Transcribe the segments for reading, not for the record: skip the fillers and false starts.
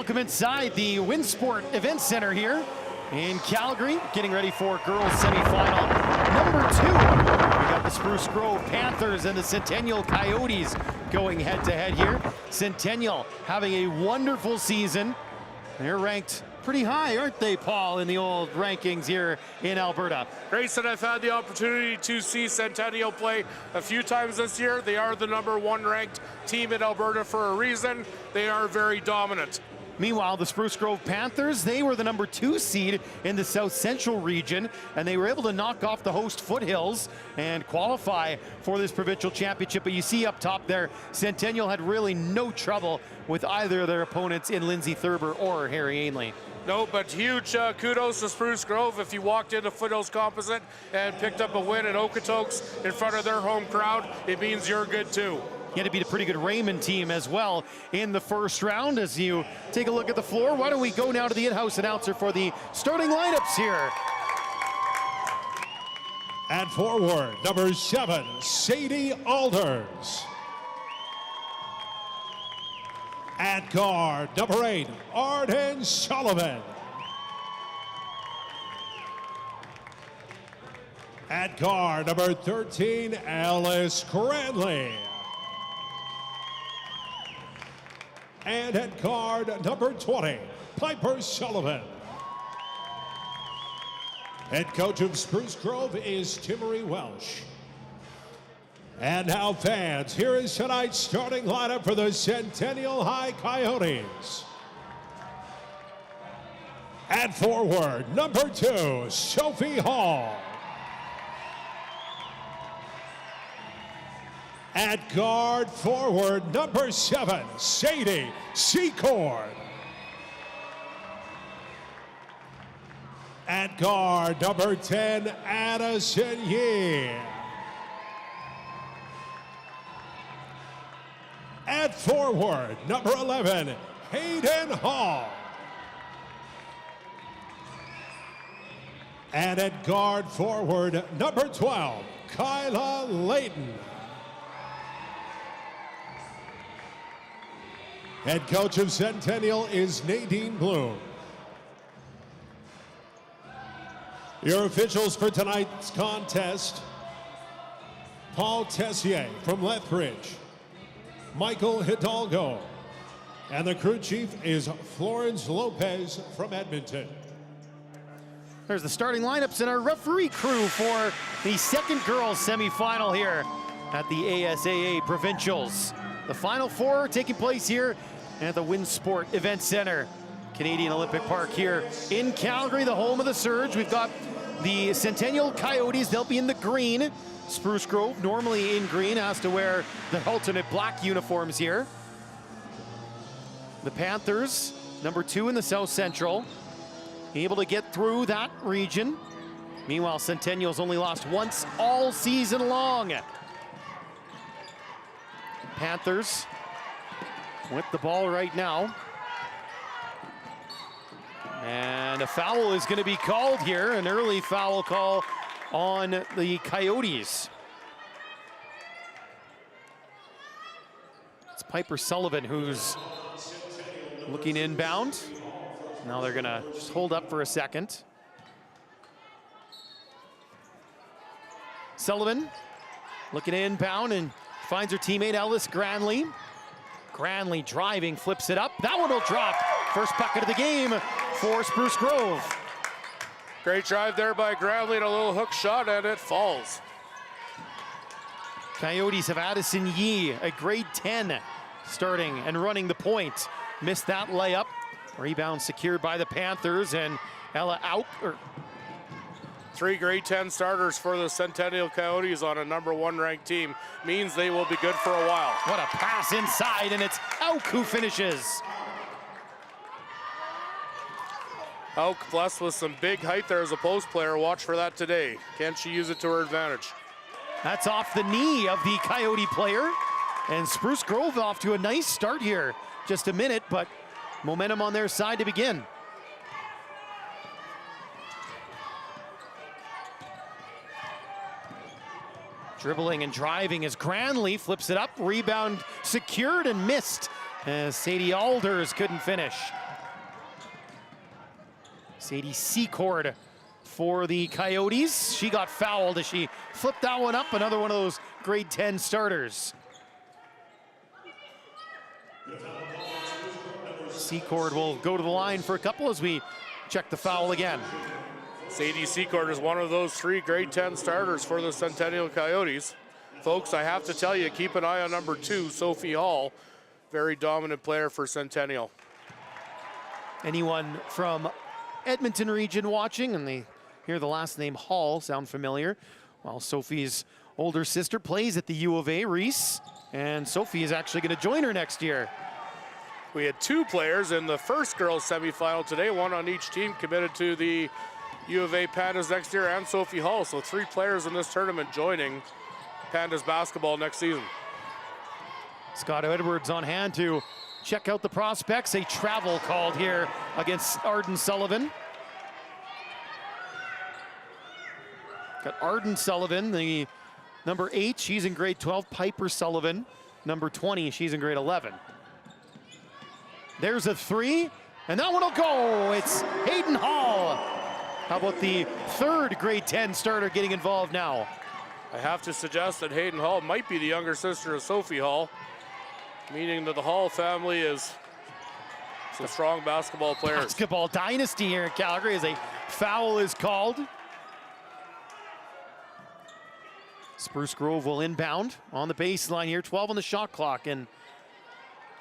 Welcome inside the Winsport Event Center here in Calgary, getting ready for girls semifinal number 2. We got the Spruce Grove Panthers and the Centennial Coyotes going head-to-head here. Centennial having a wonderful season. They're ranked pretty high, aren't they, Paul, in the old rankings here in Alberta? Grayson, I've had the opportunity to see Centennial play a few times this year. They are the #1 ranked team in Alberta for a reason. They are very dominant. Meanwhile, the Spruce Grove Panthers, they were the #2 seed in the South Central region, and they were able to knock off the host Foothills and qualify for this provincial championship. But you see up top there, Centennial had really no trouble with either of their opponents in Lindsay Thurber or Harry Ainley. No, but huge kudos to Spruce Grove. If you walked into Foothills Composite and picked up a win in Okotoks in front of their home crowd, it means you're good too. You had to beat a pretty good Raymond team as well in the first round. As you take a look at the floor, why don't we go now to the in-house announcer for the starting lineups here. At forward, number 7, Sadie Alders. At guard, number 8, Arden Sullivan. At guard, number 13, Alice Cranley. And at guard, number 20, Piper Sullivan. Head coach of Spruce Grove is Timmery Welsh. And now, fans, here is tonight's starting lineup for the Centennial High Coyotes. At forward, number 2, Sophie Hall. At guard forward, number 7, Sadie Secord. At guard, number 10, Addison Yee. At forward, number 11, Hayden Hall. And at guard forward, number 12, Kyla Layton. Head coach of Centennial is Nadine Bloom. Your officials for tonight's contest: Paul Tessier from Lethbridge, Michael Hidalgo, and the crew chief is Florence Lopez from Edmonton. There's the starting lineups and our referee crew for the second girls semifinal here at the ASAA Provincials. The Final Four taking place here at the Winsport Event Center, Canadian Olympic Park here in Calgary, the home of the Surge. We've got the Centennial Coyotes, they'll be in the green. Spruce Grove, normally in green, has to wear the alternate black uniforms here. The Panthers, #2 in the South Central, able to get through that region. Meanwhile, Centennial's only lost once all season long. Panthers with the ball right now. And a foul is going to be called here, an early foul call on the Coyotes. It's Piper Sullivan who's looking inbound. Now they're going to just hold up for a second. Sullivan looking inbound and finds her teammate Ellis Granley. Granley driving, flips it up. That one will drop. First bucket of the game for Spruce Grove. Great drive there by Granley and a little hook shot, and it falls. Coyotes have Addison Yee, a grade 10, starting and running the point. Missed that layup. Rebound secured by the Panthers, and Ella Auk. 3 grade 10 starters for the Centennial Coyotes on a #1 ranked team means they will be good for a while. What a pass inside, and it's Auk who finishes. Auk blessed with some big height there as a post player. Watch for that today. Can she use it to her advantage? That's off the knee of the Coyote player. And Spruce Grove off to a nice start here. Just a minute, but momentum on their side to begin. Dribbling and driving as Granley flips it up. Rebound secured and missed as Sadie Alders couldn't finish. Sadie Secord for the Coyotes. She got fouled as she flipped that one up. Another one of those grade 10 starters. Secord will go to the line for a couple as we check the foul again. Sadie Secord is one of those 3 grade 10 starters for the Centennial Coyotes. Folks, I have to tell you, keep an eye on number 2, Sophie Hall. Very dominant player for Centennial. Anyone from Edmonton region watching and they hear the last name Hall sound familiar? Well, Sophie's older sister plays at the U of A, Reese, and Sophie is actually going to join her next year. We had 2 players in the first girls semifinal today, one on each team committed to the U of A Panthers next year, and Sophie Hall. So 3 players in this tournament joining Panthers basketball next season. Scott Edwards on hand to check out the prospects. A travel called here against Arden Sullivan. Got Arden Sullivan, the number 8, she's in grade 12. Piper Sullivan, number 20, she's in grade 11. There's a 3, and that one will go. It's Hayden Hall. How about the 3rd grade 10 starter getting involved now? I have to suggest that Hayden Hall might be the younger sister of Sophie Hall, meaning that the Hall family is some strong basketball players. Basketball dynasty here in Calgary as a foul is called. Spruce Grove will inbound on the baseline here, 12 on the shot clock. And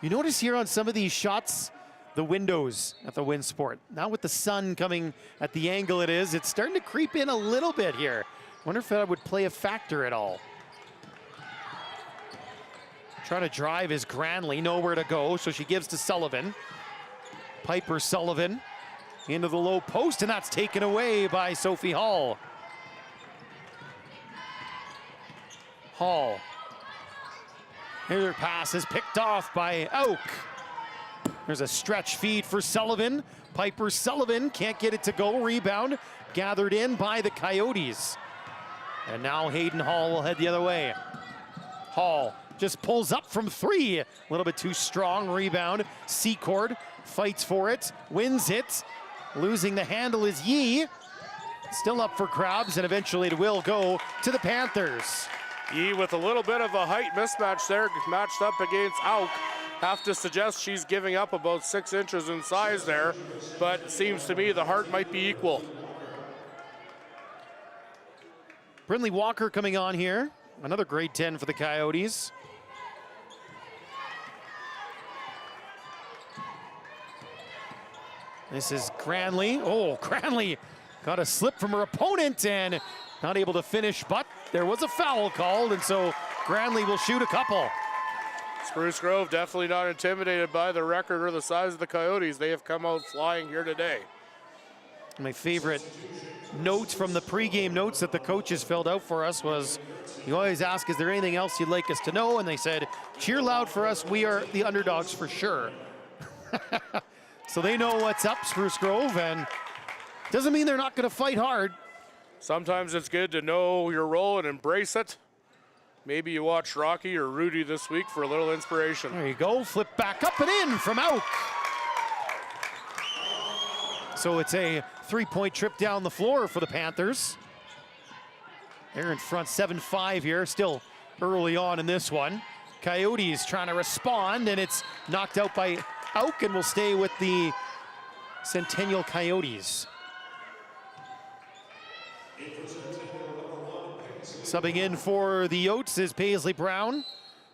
you notice here on some of these shots, the windows at the Winsport. Now with the sun coming at the angle it is, it's starting to creep in a little bit here. Wonder if that would play a factor at all. Trying to drive is Granley, nowhere to go, so she gives to Sullivan. Piper Sullivan into the low post, and that's taken away by Sophie Hall. Hall. Her pass is picked off by Auk. There's a stretch feed for Sullivan. Piper Sullivan can't get it to go. Rebound gathered in by the Coyotes. And now Hayden Hall will head the other way. Hall just pulls up from 3. A little bit too strong. Rebound. Secord fights for it, wins it. Losing the handle is Yee. Still up for grabs, and eventually it will go to the Panthers. Yee with a little bit of a height mismatch there, matched up against Auk. Have to suggest she's giving up about 6 inches in size there, but it seems to me the heart might be equal. Brindley Walker coming on here. Another grade 10 for the Coyotes. This is Granley. Oh, Granley got a slip from her opponent and not able to finish, but there was a foul called, and so Granley will shoot a couple. Spruce Grove definitely not intimidated by the record or the size of the Coyotes. They have come out flying here today. My favorite notes from the pregame notes that the coaches filled out for us was, you always ask, is there anything else you'd like us to know? And they said, cheer loud for us, we are the underdogs for sure. So they know what's up, Spruce Grove, and doesn't mean they're not gonna fight hard. Sometimes it's good to know your role and embrace it. Maybe you watch Rocky or Rudy this week for a little inspiration. There you go, flip back up and in from Auk. So it's a 3-point trip down the floor for the Panthers. They're in front 7-5 here, still early on in this one. Coyotes trying to respond, and it's knocked out by Auk, and will stay with the Centennial Coyotes. Subbing in for the Yotes is Paisley Brown,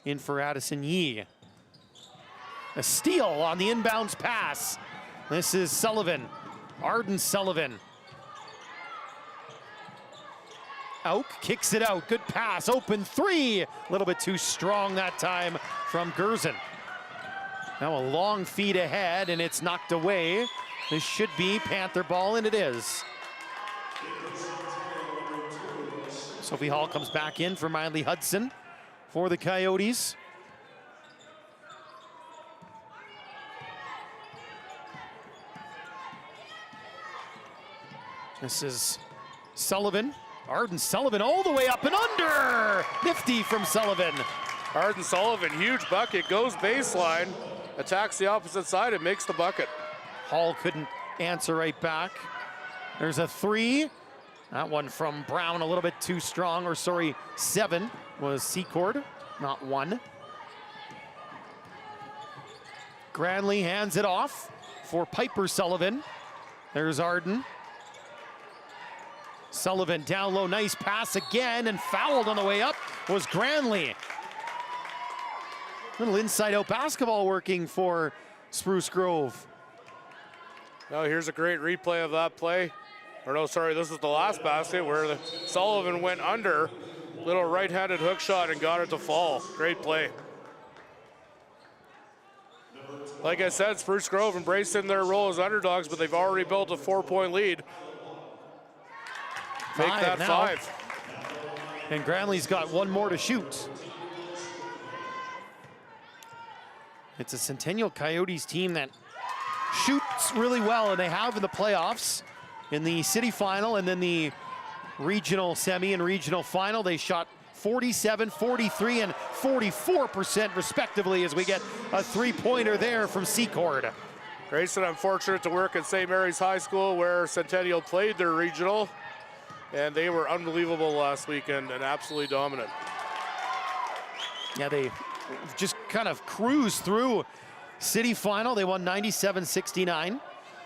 in for Addison Yee. A steal on the inbounds pass. This is Sullivan, Arden Sullivan. Auk kicks it out, good pass, open 3. A little bit too strong that time from Gerson. Now a long feed ahead, and it's knocked away. This should be Panther ball, and it is. Sophie Hall comes back in for Miley Hudson for the Coyotes. This is Sullivan, Arden Sullivan all the way up and under. Nifty from Sullivan. Arden Sullivan, huge bucket, goes baseline, attacks the opposite side and makes the bucket. Hall couldn't answer right back. There's a 3. That one from Brown a little bit too strong, or sorry, 7 was Secord, not 1. Granley hands it off for Piper Sullivan. There's Arden. Sullivan down low, nice pass again, and fouled on the way up was Granley. Little inside-out basketball working for Spruce Grove. Now here's a great replay of that play. Or no, sorry, this is the last basket where Sullivan went under. Little right-handed hook shot and got it to fall. Great play. Like I said, Spruce Grove embracing their role as underdogs, but they've already built a 4-point lead. Make that 5. And Granley's got 1 more to shoot. It's a Centennial Coyotes team that shoots really well, and they have in the playoffs. In the city final and then the regional semi and regional final, they shot 47, 43, and 44% respectively as we get a 3-pointer there from Secord. Grayson, I'm fortunate to work at St. Mary's High School where Centennial played their regional, and they were unbelievable last weekend and absolutely dominant. Yeah, they just kind of cruised through city final. They won 97-69.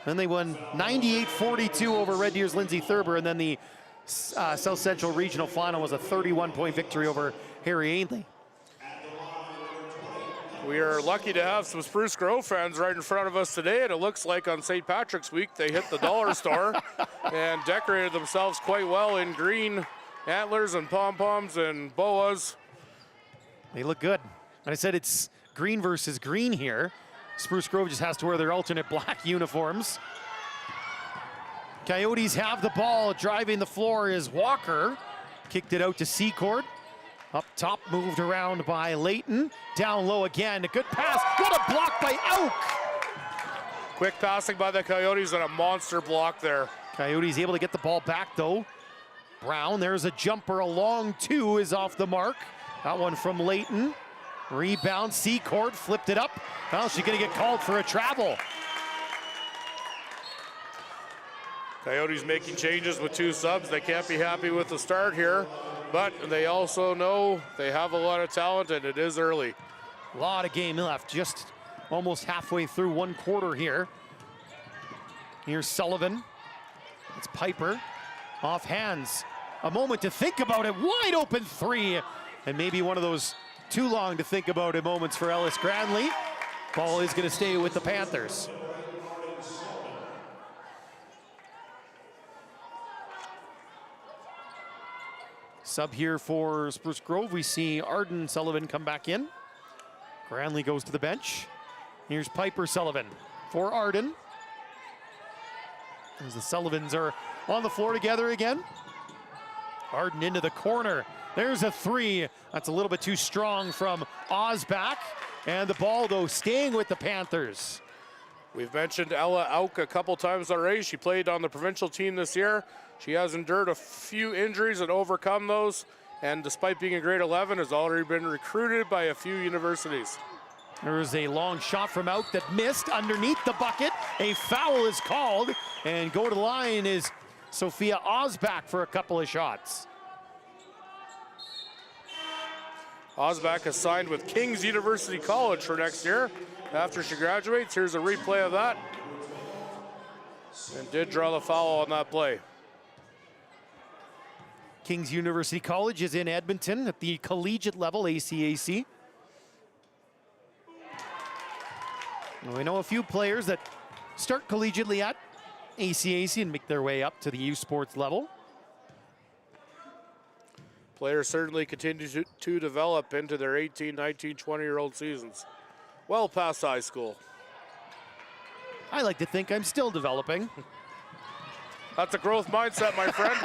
Then they won 98-42 over Red Deer's Lindsay Thurber, and then the South Central Regional Final was a 31-point victory over Harry Ainley. We are lucky to have some Spruce Grove fans right in front of us today, and it looks like on St. Patrick's Week they hit the dollar store and decorated themselves quite well in green antlers and pom-poms and boas. They look good. And I said it's green versus green here. Spruce Grove just has to wear their alternate black uniforms. Coyotes have the ball. Driving the floor is Walker. Kicked it out to Secord. Up top, moved around by Layton. Down low again, a good pass. What a block by Oak! Quick passing by the Coyotes and a monster block there. Coyotes able to get the ball back though. Brown, there's a jumper, a long 2 is off the mark. That one from Layton. Rebound, Secord flipped it up. Well, she's gonna get called for a travel. Coyotes making changes with 2 subs. They can't be happy with the start here, but they also know they have a lot of talent and it is early. A lot of game left, just almost halfway through 1 quarter here. Here's Sullivan. It's Piper. Off hands. A moment to think about it. Wide open 3. And maybe one of those too long to think about it moments for Ellis Granley. Ball is going to stay with the Panthers. Sub here for Spruce Grove. We see Arden Sullivan come back in. Granley goes to the bench. Here's Piper Sullivan for Arden. As the Sullivans are on the floor together again. Arden into the corner. There's a 3. That's a little bit too strong from Osbach. And the ball, though, staying with the Panthers. We've mentioned Ella Auk a couple times already. She played on the provincial team this year. She has endured a few injuries and overcome those. And despite being a grade 11, has already been recruited by a few universities. There was a long shot from Auk that missed underneath the bucket. A foul is called. And go to the line is Sophia Osbach for a couple of shots. Osbach has signed with King's University College for next year. After she graduates, here's a replay of that. And did draw the foul on that play. King's University College is in Edmonton at the collegiate level, ACAC. We know a few players that start collegiately at ACAC and make their way up to the U Sports level. Players certainly continue to develop into their 18, 19, 20-year-old seasons. Well past high school. I like to think I'm still developing. That's a growth mindset, my friend.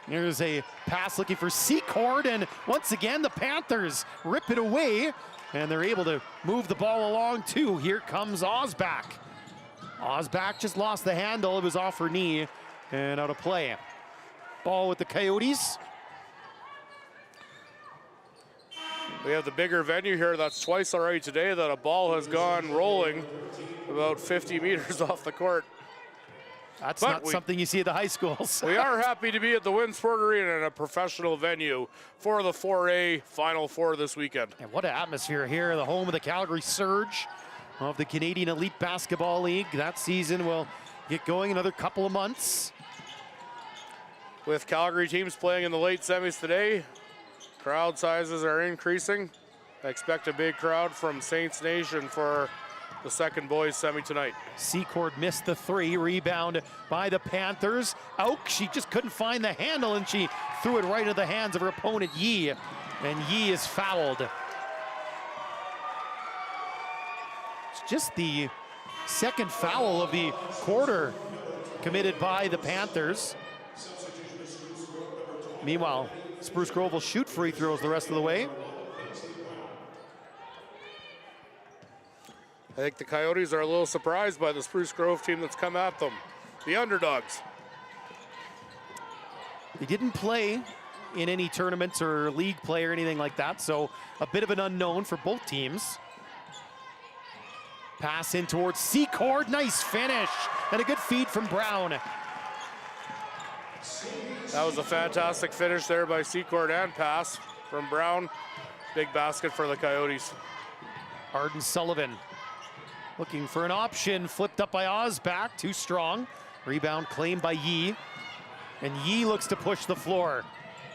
Here's a pass looking for Secord, and once again the Panthers rip it away, and they're able to move the ball along too. Here comes Osbach. Osbach just lost the handle. It was off her knee and out of play. Ball with the Coyotes. We have the bigger venue here. That's twice already today that a ball has gone rolling about 50 meters off the court. That's But not something you see at the high schools. We are happy to be at the Winsport Arena in a professional venue for the 4A Final Four this weekend. And what an atmosphere here, the home of the Calgary Surge of the Canadian Elite Basketball League. That season will get going another couple of months. With Calgary teams playing in the late semis today, crowd sizes are increasing. I expect a big crowd from Saints Nation for the second boys semi tonight. Secord missed the three, rebound by the Panthers. Auk, she just couldn't find the handle and she threw it right into the hands of her opponent, Yee. And Yee is fouled. It's just the second foul of the quarter committed by the Panthers. Meanwhile, Spruce Grove will shoot free throws the rest of the way. I think the Coyotes are a little surprised by the Spruce Grove team that's come at them. The underdogs. They didn't play in any tournaments or league play or anything like that, so a bit of an unknown for both teams. Pass in towards Secord, nice finish, and a good feed from Brown. That was a fantastic finish there by Secord and pass from Brown. Big basket for the Coyotes. Arden Sullivan looking for an option, flipped up by Osback, too strong. Rebound claimed by Yee. And Yee looks to push the floor.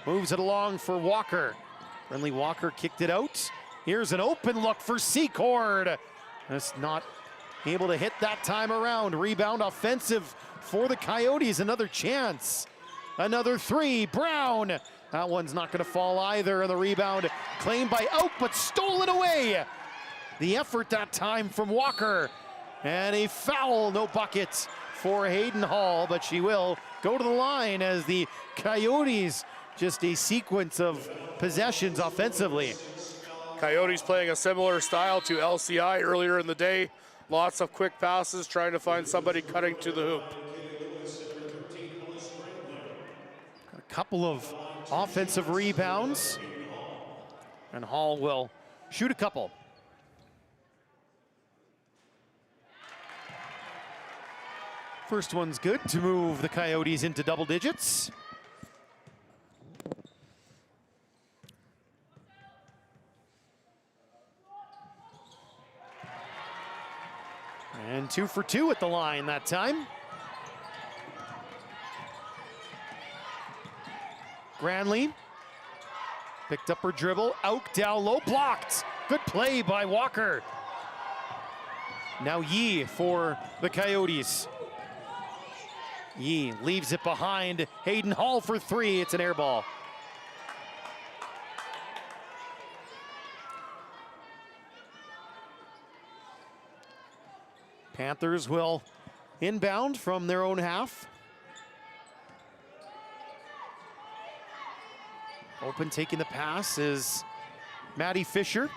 Moves it along for Walker. Brinley Walker kicked it out. Here's an open look for Secord. Just not able to hit that time around. Rebound offensive for the Coyotes, another chance. Another three, Brown. That one's not gonna fall either, and the rebound claimed by Oak, but stolen away. The effort that time from Walker. And a foul, no bucket for Hayden Hall, but she will go to the line as the Coyotes, just a sequence of possessions offensively. Coyotes playing a similar style to LCI earlier in the day. Lots of quick passes, trying to find somebody cutting to the hoop. A couple of offensive rebounds. And Hall will shoot a couple. First one's good to move the Coyotes into double digits. And 2 for 2 at the line that time. Granley picked up her dribble, out down low, blocked. Good play by Walker. Now Yee for the Coyotes. Yee leaves it behind. Hayden Hall for three. It's an air ball. Panthers will inbound from their own half. Open taking the pass is Maddie Fisher.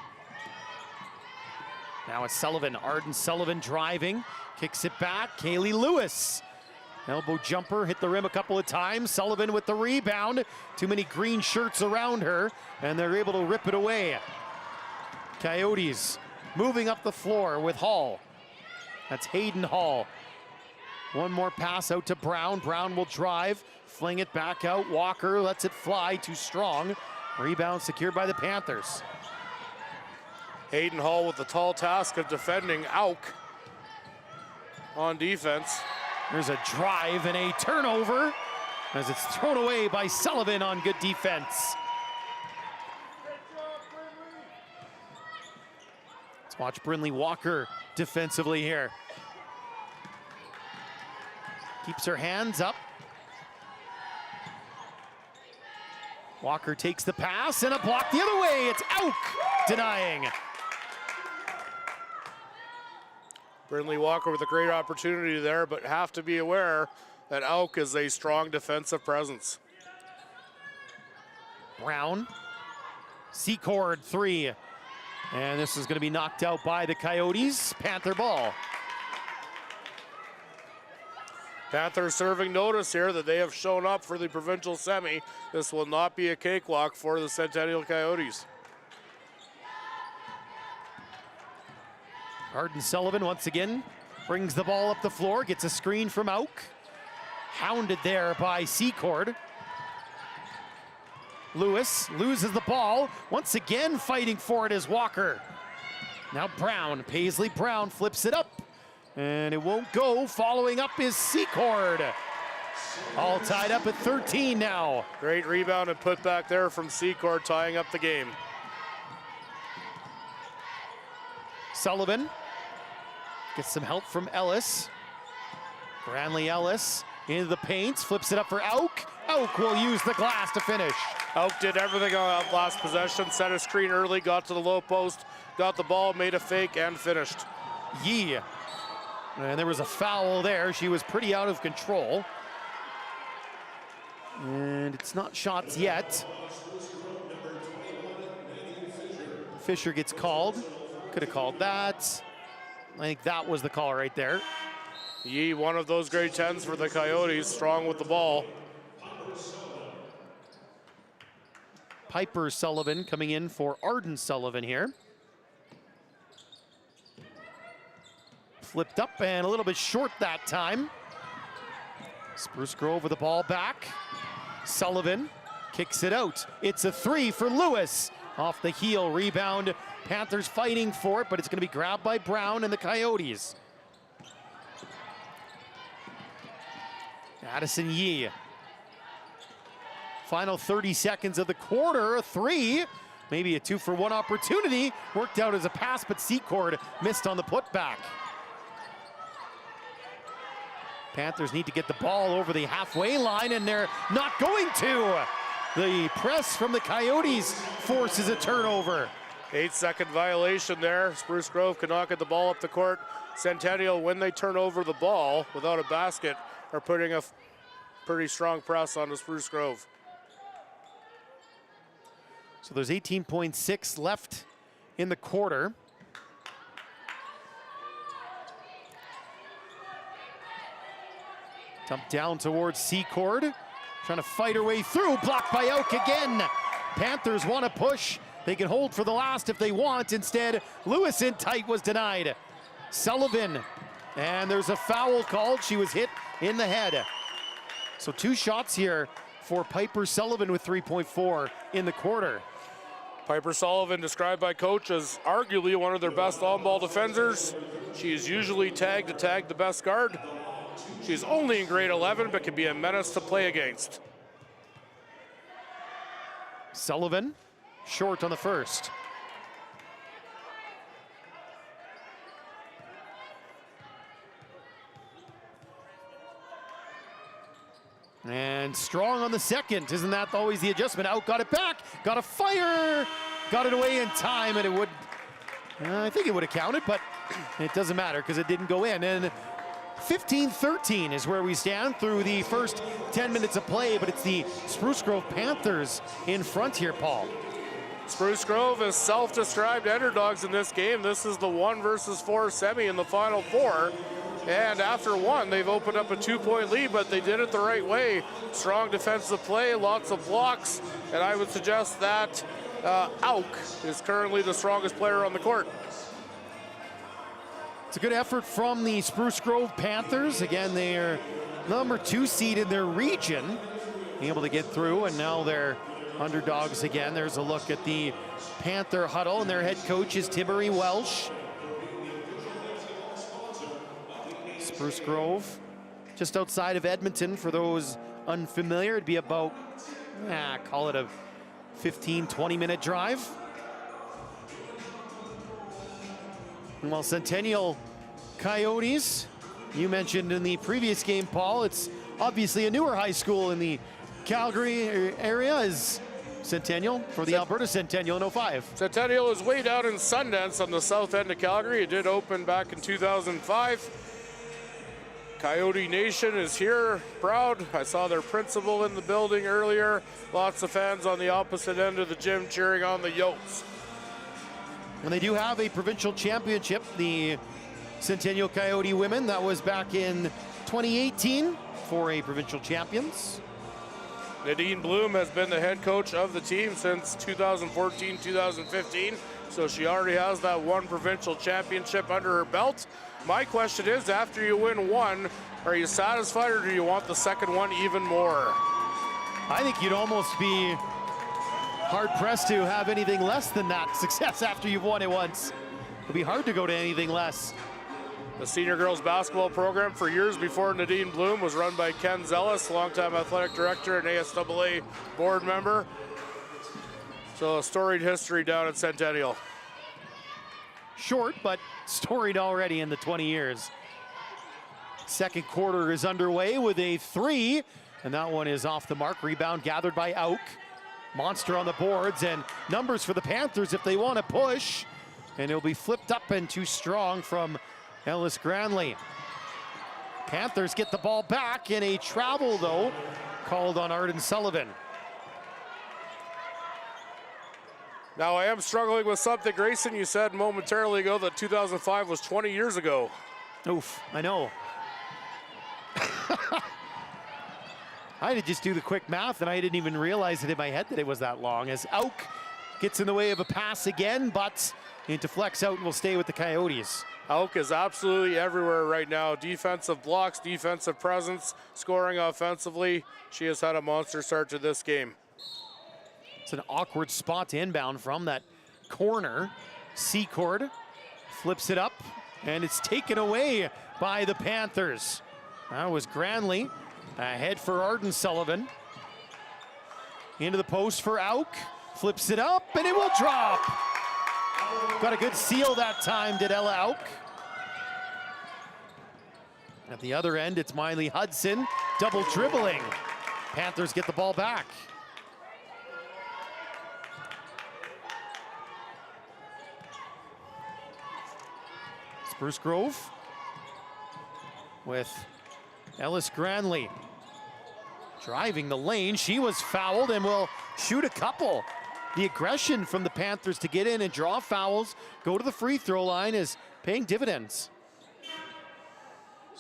Now it's Sullivan, Arden Sullivan driving, kicks it back, Kaylee Lewis. Elbow jumper, hit the rim a couple of times. Sullivan with the rebound. Too many green shirts around her, and they're able to rip it away. Coyotes moving up the floor with Hall. That's Hayden Hall. One more pass out to Brown. Brown will drive, fling it back out. Walker lets it fly, too strong. Rebound secured by the Panthers. Hayden Hall with the tall task of defending Auk on defense. There's a drive and a turnover as it's thrown away by Sullivan on good defense. Let's watch Brinley Walker defensively here. Keeps her hands up. Walker takes the pass and a block the other way. It's Auk denying. Brinley Walker with a great opportunity there, but have to be aware that Auk is a strong defensive presence. Brown, Secord three. And this is gonna be knocked out by the Coyotes. Panther ball. Panthers serving notice here that they have shown up for the provincial semi. This will not be a cakewalk for the Centennial Coyotes. Arden Sullivan once again brings the ball up the floor, gets a screen from Auk. Hounded there by Secord. Lewis loses the ball. Once again fighting for it is Walker. Now Brown, Paisley Brown flips it up. And it won't go. Following up is Secord. All tied up at 13 now. Great rebound and put back there from Secord, tying up the game. Sullivan gets some help from Ellis. Branley Ellis into the paint, flips it up for Auk. Auk will use the glass to finish. Auk did everything on that last possession, set a screen early, got to the low post, got the ball, made a fake, and finished. Yee. And there was a foul there. She was pretty out of control. And it's not shots yet. Fisher gets called. Could have called that. I think that was the call right there. Yee, one of those grade 10s for the Coyotes, strong with the ball. Piper Sullivan coming in for Arden Sullivan here. Flipped up and a little bit short that time. Spruce Grove with the ball back. Sullivan kicks it out. It's a three for Lewis. Off the heel, rebound. Panthers fighting for it, but it's going to be grabbed by Brown and the Coyotes. Addison Yee. Final 30 seconds of the quarter, a three. Maybe a 2-for-1 opportunity. Worked out as a pass, but Secord missed on the putback. Panthers need to get the ball over the halfway line, and they're not going to. The press from the Coyotes forces a turnover. 8-second violation there. Spruce Grove cannot get the ball up the court. Centennial, when they turn over the ball without a basket, are putting a pretty strong press on the Spruce Grove. So there's 18.6 left in the quarter. Dump down towards Secord. Trying to fight her way through. Blocked by Oak again. Panthers want to push. They can hold for the last if they want. Instead, Lewis in tight was denied. Sullivan. And there's a foul called. She was hit in the head. So 2 shots here for Piper Sullivan with 3.4 in the quarter. Piper Sullivan, described by coach as arguably one of their best on-ball defenders. She is usually tagged to tag the best guard. She's only in grade 11, but can be a menace to play against. Sullivan, short on the first. And strong on the second. Isn't that always the adjustment? Out, got it back, got a fire, got it away in time, and it would, I think it would have counted, but it doesn't matter because it didn't go in. And 15-13 is where we stand through the first 10 minutes of play, but it's the Spruce Grove Panthers in front here, Paul. Spruce Grove is self-described underdogs in this game. This is the 1 versus 4 semi in the Final Four. And after one, they've opened up a 2-point lead, but they did it the right way. Strong defensive play, lots of blocks, and I would suggest that Auk is currently the strongest player on the court. It's a good effort from the Spruce Grove Panthers. Again, they're number 2 seed in their region, being able to get through, and now they're underdogs again. There's a look at the Panther huddle, and their head coach is Timmery Welsh. Spruce Grove, just outside of Edmonton. For those unfamiliar, it'd be about, call it a 15-20 minute drive. And while Centennial Coyotes, you mentioned in the previous game, Paul, it's obviously a newer high school in the Calgary area, is Centennial for the Alberta Centennial in 05. Centennial is way down in Sundance on the south end of Calgary. It did open back in 2005. Coyote Nation is here, proud. I saw their principal in the building earlier. Lots of fans on the opposite end of the gym cheering on the Yotes. And they do have a provincial championship, the Centennial Coyote women. That was back in 2018 for a provincial champions. Nadine Bloom has been the head coach of the team since 2014-2015, so she already has that 1 provincial championship under her belt. My question is, after you win one, are you satisfied or do you want the second one even more? I think you'd almost be hard-pressed to have anything less than that success after you've won it once. It'd be hard to go to anything less. The senior girls basketball program for years before Nadine Bloom was run by Ken Zellis, longtime athletic director and ASAA board member. So a storied history down at Centennial. Short, but storied already in the 20 years. Second quarter is underway with a three, and that one is off the mark. Rebound gathered by Auk. Monster on the boards, and numbers for the Panthers if they want to push. And it'll be flipped up and too strong from Ellis Granley. Panthers get the ball back in a travel, though, called on Arden Sullivan. Now I am struggling with something, Grayson. You said momentarily ago that 2005 was 20 years ago. Oof, I know. I had to just do the quick math, and I didn't even realize it in my head that it was that long, as Auk gets in the way of a pass again, but it deflects out and will stay with the Coyotes. Auk is absolutely everywhere right now. Defensive blocks, defensive presence, scoring offensively. She has had a monster start to this game. It's an awkward spot to inbound from that corner. Secord flips it up, and it's taken away by the Panthers. That was Granley. Ahead for Arden Sullivan. Into the post for Auk. Flips it up, and it will drop. Got a good seal that time, did Ella Auk. At the other end, it's Miley Hudson. Double dribbling. Panthers get the ball back. Spruce Grove with Ellis Granley driving the lane. She was fouled and will shoot a couple. The aggression from the Panthers to get in and draw fouls, go to the free throw line is paying dividends.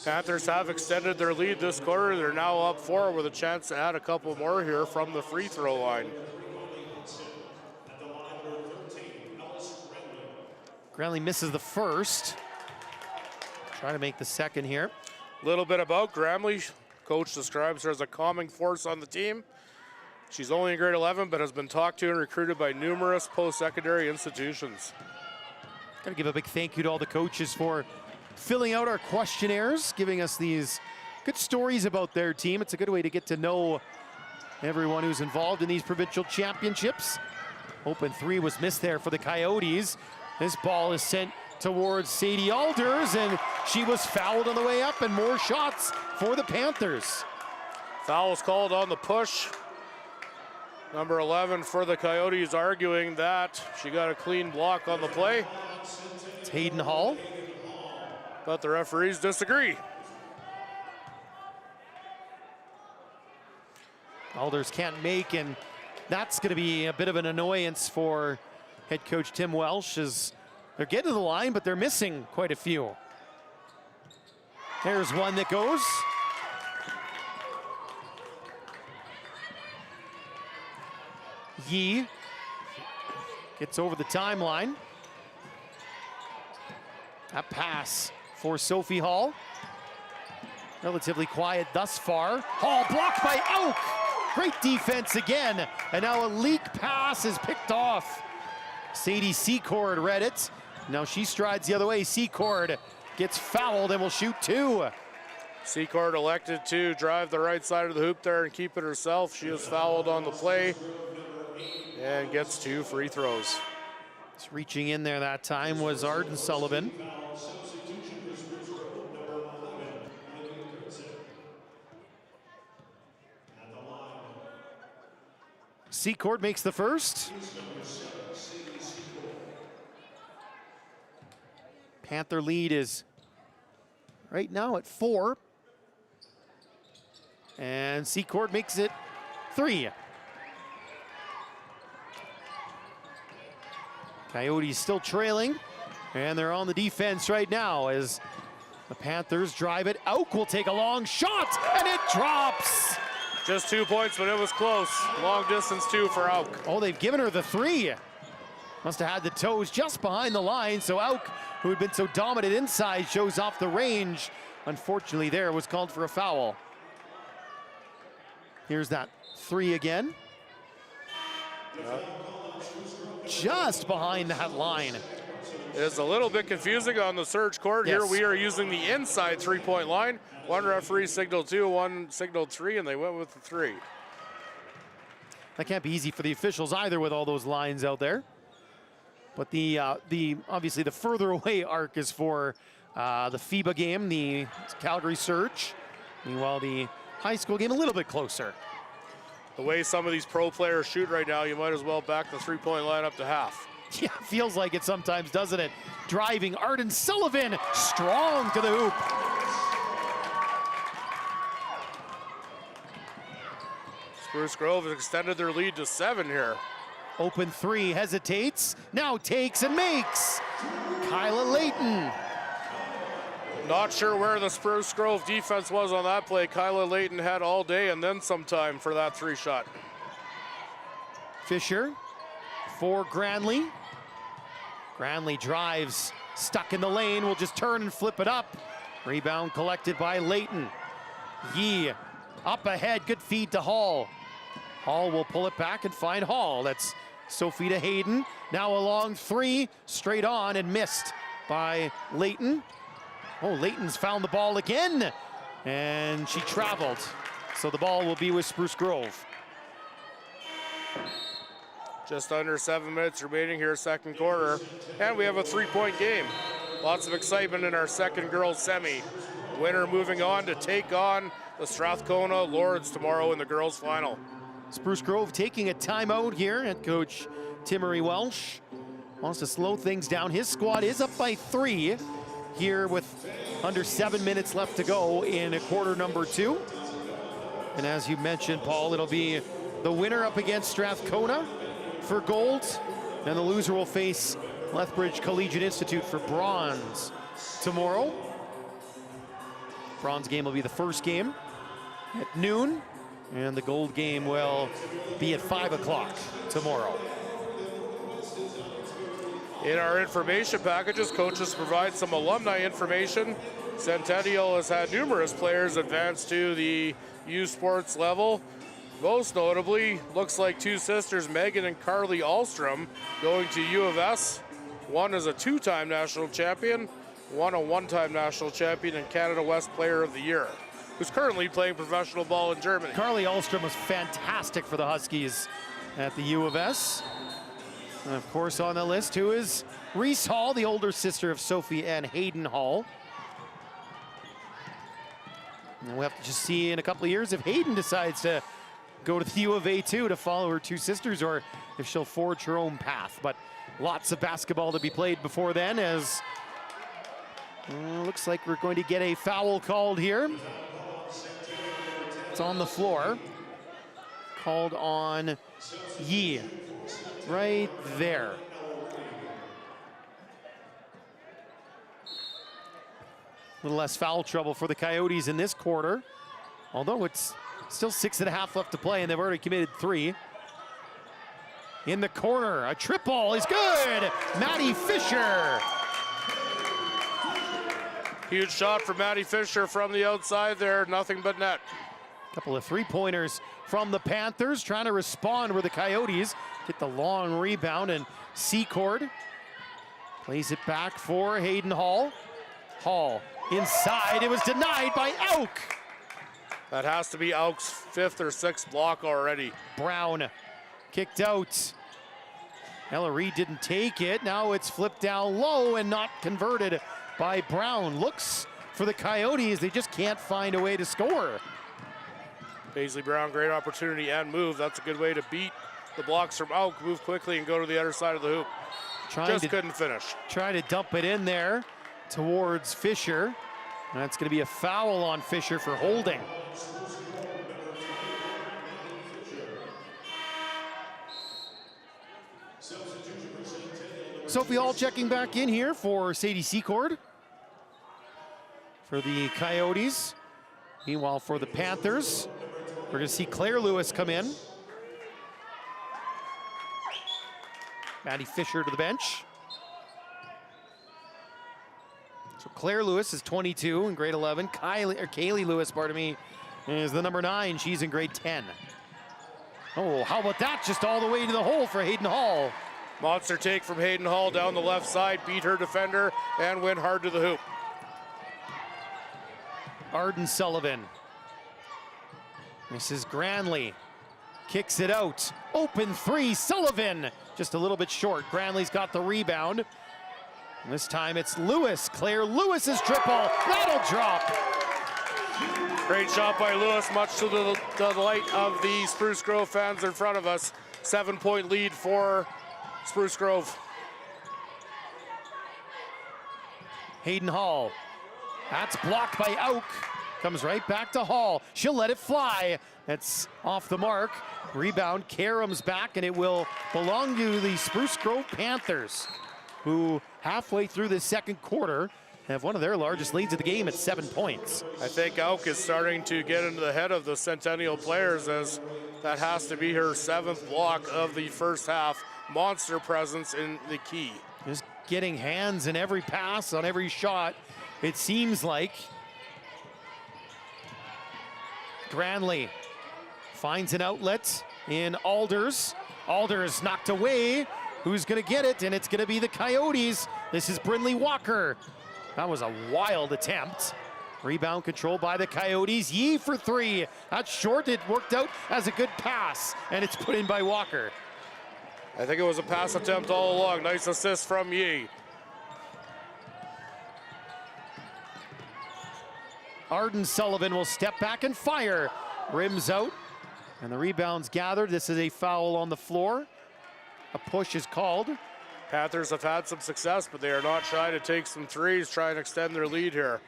Panthers have extended their lead this quarter. They're now up 4 with a chance to add a couple more here from the free throw line. Granley misses the first. Try to make the second here. A little bit about Granley. Coach describes her as a calming force on the team. She's only in grade 11, but has been talked to and recruited by numerous post-secondary institutions. Got to give a big thank you to all the coaches for filling out our questionnaires, giving us these good stories about their team. It's a good way to get to know everyone who's involved in these provincial championships. Open three was missed there for the Coyotes. This ball is sent towards Sadie Alders, and she was fouled on the way up, and more shots for the Panthers. Foul is called on the push. Number 11 for the Coyotes arguing that she got a clean block on the play. It's Hayden Hall. But the referees disagree. Alders can't make, and that's going to be a bit of an annoyance for head coach Tim Welsh, as they're getting to the line, but they're missing quite a few. There's one that goes. Yee gets over the timeline. A pass for Sophie Hall. Relatively quiet thus far. Hall blocked by Auk. Great defense again. And now a leak pass is picked off. Sadie Secord read it. Now she strides the other way. Secord gets fouled and will shoot two. Secord elected to drive the right side of the hoop there and keep it herself. She is fouled on the play and gets 2 free throws. Just reaching in there that time was Arden Sullivan. Secord makes the first. Panther lead is right now at 4. And Secord makes it 3. Coyotes still trailing, and they're on the defense right now as the Panthers drive it. Auk will take a long shot, and it drops. Just 2 points, but it was close. Long distance 2 for Auk. Oh, they've given her the 3. Must have had the toes just behind the line, so Auk who had been so dominant inside, shows off the range. Unfortunately, there was called for a foul. Here's that three again. Just behind that line. It is a little bit confusing on the Surge court. Yes. Here we are using the inside three-point line. One referee signaled 2, one signaled 3, and they went with the 3. That can't be easy for the officials either with all those lines out there. But the obviously the further away arc is for the FIBA game, the Calgary Surge. Meanwhile, the high school game a little bit closer. The way some of these pro players shoot right now, you might as well back the three-point line up to half. Yeah, feels like it sometimes, doesn't it? Driving, Arden Sullivan, strong to the hoop. Spruce Grove has extended their lead to 7 here. Open three, hesitates, now takes and makes. Kyla Layton. Not sure where the Spruce Grove defense was on that play. Kyla Layton had all day and then some time for that 3 shot. Fisher for Granley. Granley drives, stuck in the lane, will just turn and flip it up. Rebound collected by Layton. Yee up ahead, good feed to Hall. Hall will pull it back and find Hall. That's Sophie to Hayden. Now a long 3, straight on and missed by Layton. Oh, Layton's found the ball again, and she traveled. So the ball will be with Spruce Grove. Just under 7 minutes remaining here, second quarter, and we have a 3-point game. Lots of excitement in our second girls semi. Winner moving on to take on the Strathcona Lords tomorrow in the girls final. Spruce Grove taking a timeout here. Head coach Timmery Welsh wants to slow things down. His squad is up by 3 here with under 7 minutes left to go in quarter number 2. And as you mentioned, Paul, it'll be the winner up against Strathcona for gold, and the loser will face Lethbridge Collegiate Institute for bronze tomorrow. Bronze game will be the first game at noon, and the gold game will be at 5 o'clock tomorrow. In our information packages, coaches provide some alumni information. Centennial has had numerous players advance to the U Sports level. Most notably, looks like 2 sisters, Megan and Carly Alstrom, going to U of S. One is a 2-time national champion, one a 1-time national champion and Canada West Player of the Year, who's currently playing professional ball in Germany. Carly Alstrom was fantastic for the Huskies at the U of S. And of course on the list, who is Reese Hall, the older sister of Sophie and Hayden Hall. And we'll have to just see in a couple of years if Hayden decides to go to the U of A too to follow her 2 sisters, or if she'll forge her own path. But lots of basketball to be played before then, as looks like we're going to get a foul called here. It's on the floor. Called on Yee. Right there. A little less foul trouble for the Coyotes in this quarter, although it's still 6.5 left to play, and they've already committed 3. In the corner, a triple is good. Maddie Fisher. Huge shot for Maddie Fisher from the outside there, nothing but net. Couple of 3-pointers from the Panthers, trying to respond where the Coyotes get the long rebound, and Secord plays it back for Hayden Hall. Hall inside, it was denied by Auk. That has to be Auk's 5th or 6th block already. Brown kicked out. Ella Reed didn't take it. Now it's flipped down low and not converted by Brown. Looks for the Coyotes, they just can't find a way to score. Paisley Brown, great opportunity and move. That's a good way to beat the blocks from Auk. Move quickly and go to the other side of the hoop. Just couldn't finish. Try to dump it in there towards Fisher. And that's going to be a foul on Fisher for holding. Sophie Hall checking back in here for Sadie Secord for the Coyotes. Meanwhile, for the Panthers, we're going to see Claire Lewis come in. Maddie Fisher to the bench. Claire Lewis is 22 in grade 11. Kaylee Lewis, pardon me, is the number 9. She's in grade 10. Oh, how about that? Just all the way to the hole for Hayden Hall. Monster take from Hayden Hall down the left side, beat her defender, and went hard to the hoop. Arden Sullivan. Mrs. Granley kicks it out. Open three, Sullivan. Just a little bit short. Granley's got the rebound. And this time it's Lewis. Claire Lewis's triple. That'll drop. Great shot by Lewis, much to the delight of the Spruce Grove fans in front of us. 7-point lead for Spruce Grove. Hayden Hall. That's blocked by Auk. Comes right back to Hall. She'll let it fly. That's off the mark. Rebound, Karam's back, and it will belong to the Spruce Grove Panthers, who halfway through the second quarter have one of their largest leads of the game at 7 points. I think Auk is starting to get into the head of the Centennial players, as that has to be her 7th block of the first half. Monster presence in the key. Just getting hands in every pass, on every shot, it seems like. Granley finds an outlet in Alders. Alders knocked away. Who's gonna get it? And it's gonna be the Coyotes. This is Brindley Walker. That was a wild attempt. Rebound controlled by the Coyotes. Yee for 3. That's short. It worked out as a good pass, and it's put in by Walker. I think it was a pass attempt all along. Nice assist from Yee. Arden Sullivan will step back and fire. Rims out, and the rebound's gathered. This is a foul on the floor. A push is called. Panthers have had some success, but they are not shy to take some threes, try and extend their lead here.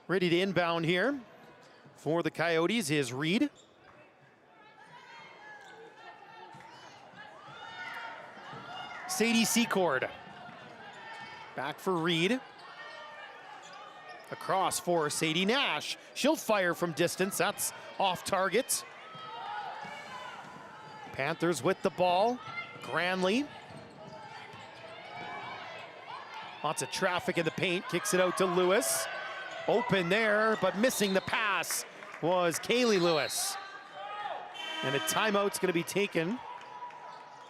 Ready to inbound here for the Coyotes is Reed. Sadie Secord. Back for Reed. Across for Sadie Nash. She'll fire from distance. That's off target. Panthers with the ball. Granley. Lots of traffic in the paint. Kicks it out to Lewis. Open there, but missing the pass was Kaylee Lewis. And a timeout's going to be taken,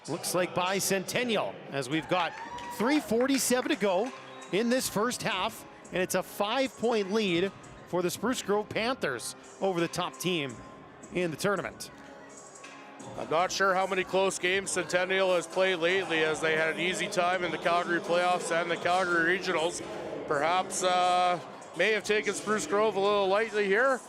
looks like by Centennial, as we've got 3:47 to go in this first half, and it's a 5-point lead for the Spruce Grove Panthers over the top team in the tournament. I'm not sure how many close games Centennial has played lately, as they had an easy time in the Calgary playoffs and the Calgary regionals. Perhaps may have taken Spruce Grove a little lightly here.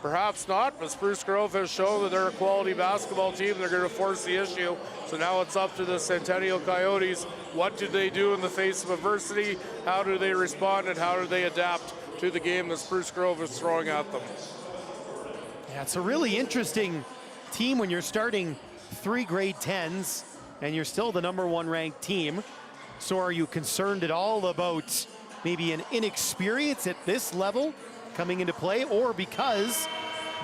Perhaps not, but Spruce Grove has shown that they're a quality basketball team. They're going to force the issue. So now it's up to the Centennial Coyotes. What do they do in the face of adversity? How do they respond, and how do they adapt to the game that Spruce Grove is throwing at them? Yeah, it's a really interesting team when you're starting 3 grade 10s and you're still the #1 ranked team. So are you concerned at all about maybe an inexperience at this level coming into play, or because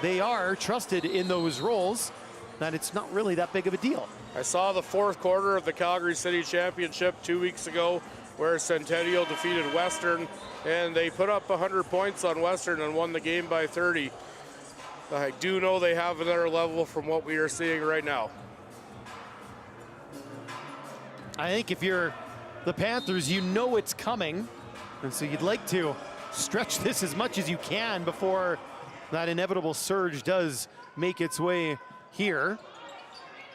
they are trusted in those roles that it's not really that big of a deal? I saw the 4th quarter of the Calgary City Championship 2 weeks ago, where Centennial defeated Western, and they put up 100 points on Western and won the game by 30. I do know they have another level from what we are seeing right now. I think if you're the Panthers, you know it's coming, and so you'd like to stretch this as much as you can before that inevitable surge does make its way here.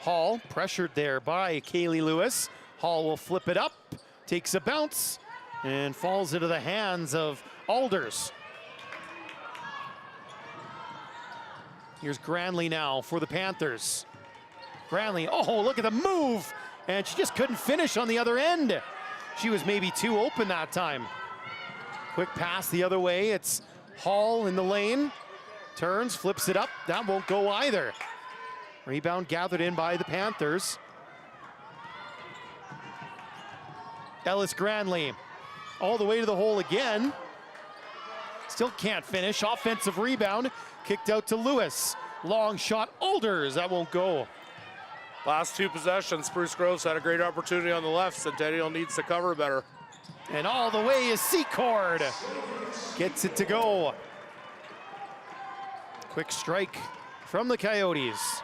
Hall pressured there by Kaylee Lewis. Hall will flip it up, takes a bounce, and falls into the hands of Alders. Here's Granley now for the Panthers. Granley, oh, look at the move! And she just couldn't finish on the other end. She was maybe too open that time. Quick pass the other way. It's Hall in the lane. Turns, flips it up. That won't go either. Rebound gathered in by the Panthers. Ellis Granley all the way to the hole again. Still can't finish. Offensive rebound kicked out to Lewis. Long shot, Alders. That won't go. Last two possessions, Spruce Grove's had a great opportunity on the left. Centennial needs to cover better. And all the way is Secord. Gets it to go. Quick strike from the Coyotes.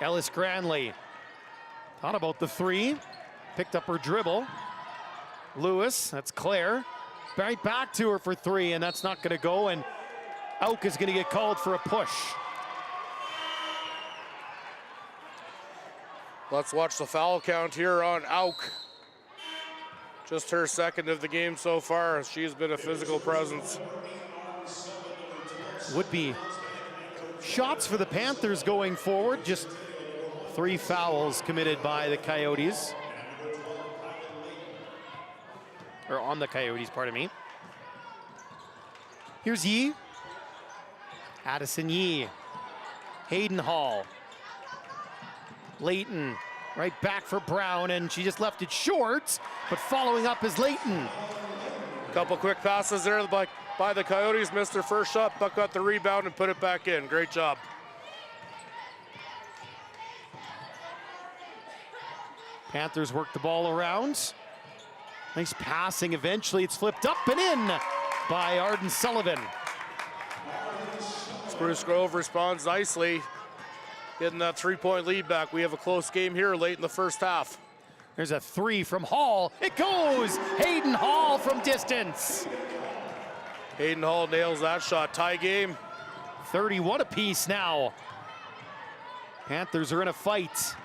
Ellis Granley thought about the three, picked up her dribble. Lewis, that's Claire, right back to her for three, and that's not gonna go, and Auk is gonna get called for a push. Let's watch the foul count here on Auk. Just her second of the game so far. She's been a physical presence. Would be shots for the Panthers going forward, just 3 fouls committed by the Coyotes. Or on the Coyotes, pardon me. Here's Yee. Addison Yee. Hayden Hall. Layton right back for Brown, and she just left it short, but following up is Layton. Couple quick passes there by the Coyotes. Missed their first shot, Buck got the rebound and put it back in. Great job. Panthers work the ball around. Nice passing. Eventually it's flipped up and in by Arden Sullivan. Spruce Grove responds nicely, getting that 3-point lead back. We have a close game here late in the first half. There's a 3 from Hall. It goes! Hayden Hall from distance. Hayden Hall nails that shot. Tie game. 31 apiece now. Panthers are in a fight.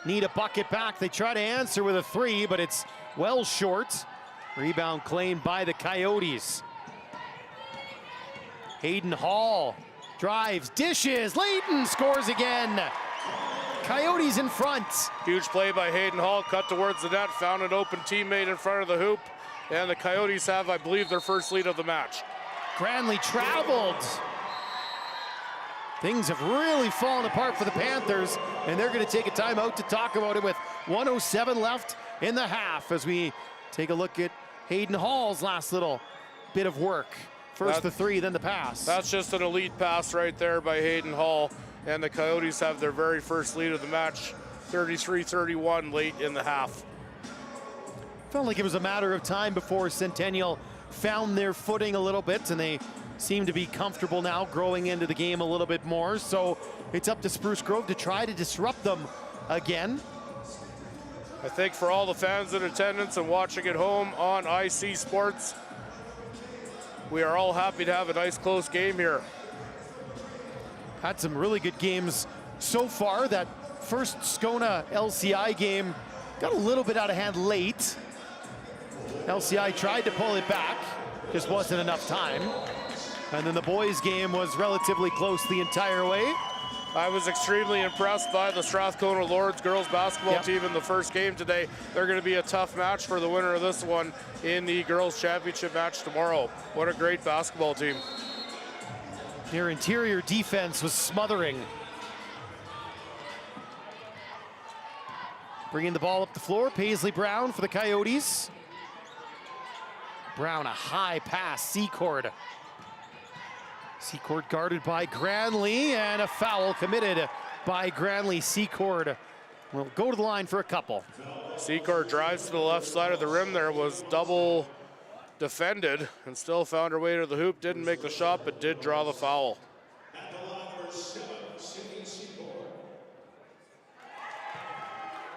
Need a bucket back. They try to answer with a 3, but it's well short. Rebound claimed by the Coyotes. Hayden Hall drives, dishes. Layton scores again. Coyotes in front. Huge play by Hayden Hall, cut towards the net, found an open teammate in front of the hoop, and the Coyotes have, I believe, their first lead of the match. Granley traveled. Things have really fallen apart for the Panthers, and they're going to take a timeout to talk about it with 1:07 left in the half as we take a look at Hayden Hall's last little bit of work. First the 3, then the pass. That's just an elite pass right there by Hayden Hall, and the Coyotes have their very first lead of the match, 33-31 late in the half. Felt like it was a matter of time before Centennial found their footing a little bit, and they seem to be comfortable now growing into the game a little bit more. So it's up to Spruce Grove to try to disrupt them again. I think for all the fans in attendance and watching at home on IC Sports, we are all happy to have a nice close game here. Had some really good games so far. That first Skona LCI game got a little bit out of hand late. LCI tried to pull it back, just wasn't enough time. And then the boys game was relatively close the entire way. I was extremely impressed by the Strathcona Lords girls basketball team in the first game today. They're going to be a tough match for the winner of this one in the girls championship match tomorrow. What a great basketball team. Their interior defense was smothering. Bringing the ball up the floor, Paisley Brown for the Coyotes. Brown, a high pass, Secord. Secord guarded by Granley, and a foul committed by Granley. Secord will go to the line for a couple. Secord drives to the left side of the rim there, was double defended, and still found her way to the hoop. Didn't make the shot, but did draw the foul.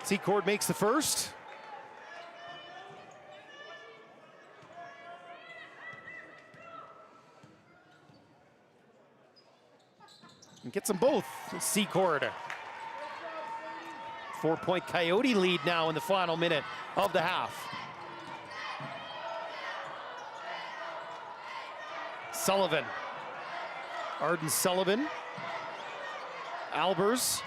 Secord makes the first. And gets them both. Secord. 4-point Coyote lead now in the final minute of the half. Sullivan. Arden Sullivan. Albers.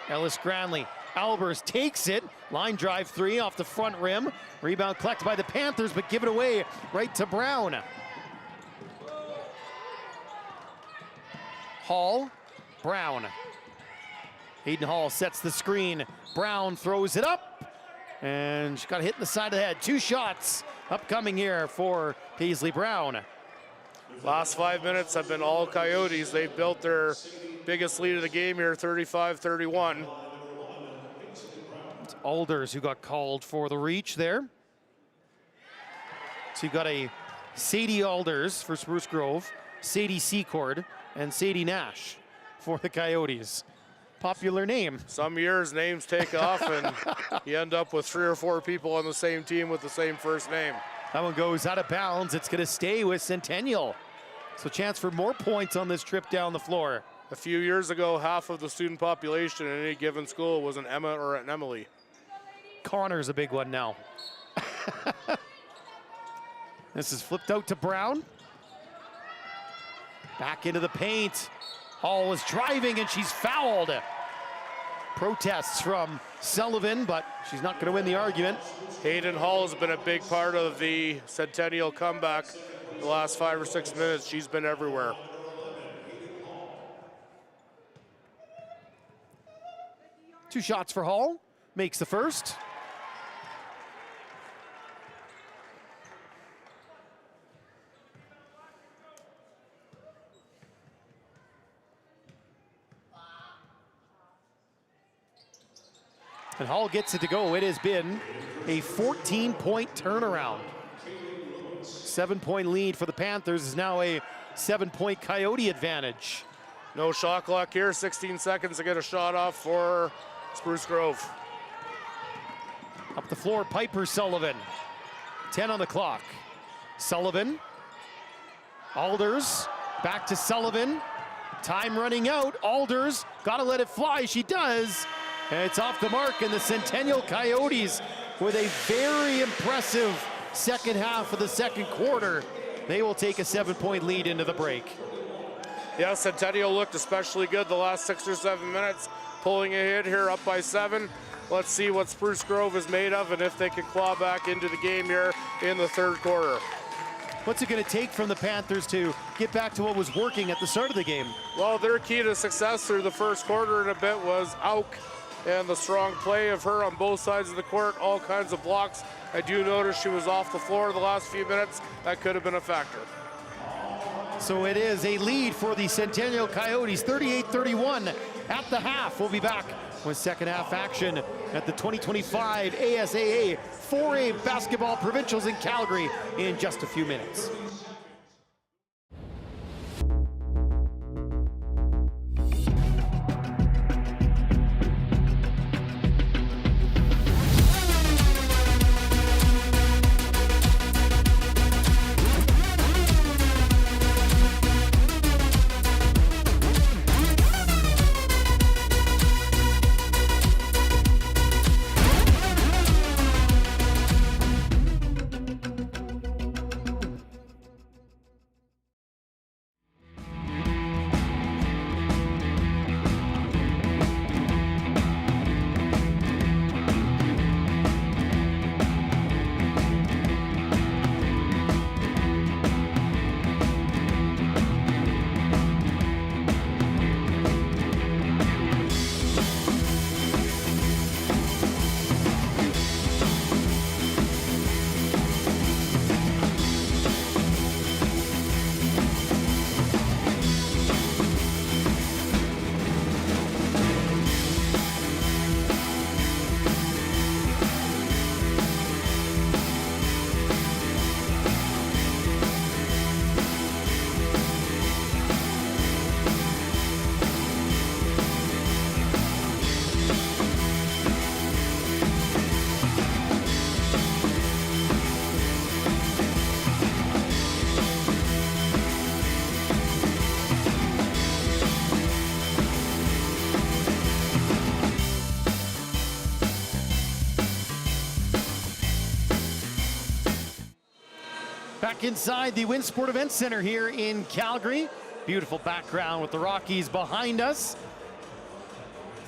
Ellis Granley. Albers takes it. Line drive 3 off the front rim. Rebound collected by the Panthers, but give it away right to Brown. Hall, Brown. Hayden Hall sets the screen. Brown throws it up, and she got hit in the side of the head. 2 shots upcoming here for Paisley Brown. Last 5 minutes have been all Coyotes. They've built their biggest lead of the game here, 35-31. It's Alders who got called for the reach there. So you got a Sadie Alders for Spruce Grove, Sadie Secord, and Sadie Nash for the Coyotes. Popular name. Some years names take off and you end up with 3 or 4 people on the same team with the same first name. That one goes out of bounds. It's going to stay with Centennial. So chance for more points on this trip down the floor. A few years ago, half of the student population in any given school was an Emma or an Emily. Connor's a big one now. This is flipped out to Brown. Back into the paint. Hall is driving and she's fouled. Protests from Sullivan, but she's not going to win the argument. Hayden Hall has been a big part of the Centennial comeback the last 5 or 6 minutes. She's been everywhere. Two shots for Hall, makes the first. And Hall gets it to go. It has been a 14-point turnaround. 7-point lead for the Panthers is now a 7-point Coyote advantage. No shot clock here, 16 seconds to get a shot off for Spruce Grove. Up the floor, Piper Sullivan. 10 on the clock. Sullivan. Alders, back to Sullivan. Time running out. Alders, gotta let it fly. She does. And it's off the mark, and the Centennial Coyotes with a very impressive second half of the second quarter. They will take a 7-point lead into the break. Yeah, Centennial looked especially good the last 6 or 7 minutes, pulling ahead here up by 7. Let's see what Spruce Grove is made of and if they can claw back into the game here in the third quarter. What's it going to take from the Panthers to get back to what was working at the start of the game? Well, their key to success through the first quarter and a bit was Auk and the strong play of her on both sides of the court, all kinds of blocks. I do notice she was off the floor the last few minutes. That could have been a factor. So it is a lead for the Centennial Coyotes, 38-31 at the half. We'll be back with second half action at the 2025 ASAA 4A Basketball Provincials in Calgary in just a few minutes. Back inside the Winsport Event Center here in Calgary. Beautiful background with the Rockies behind us.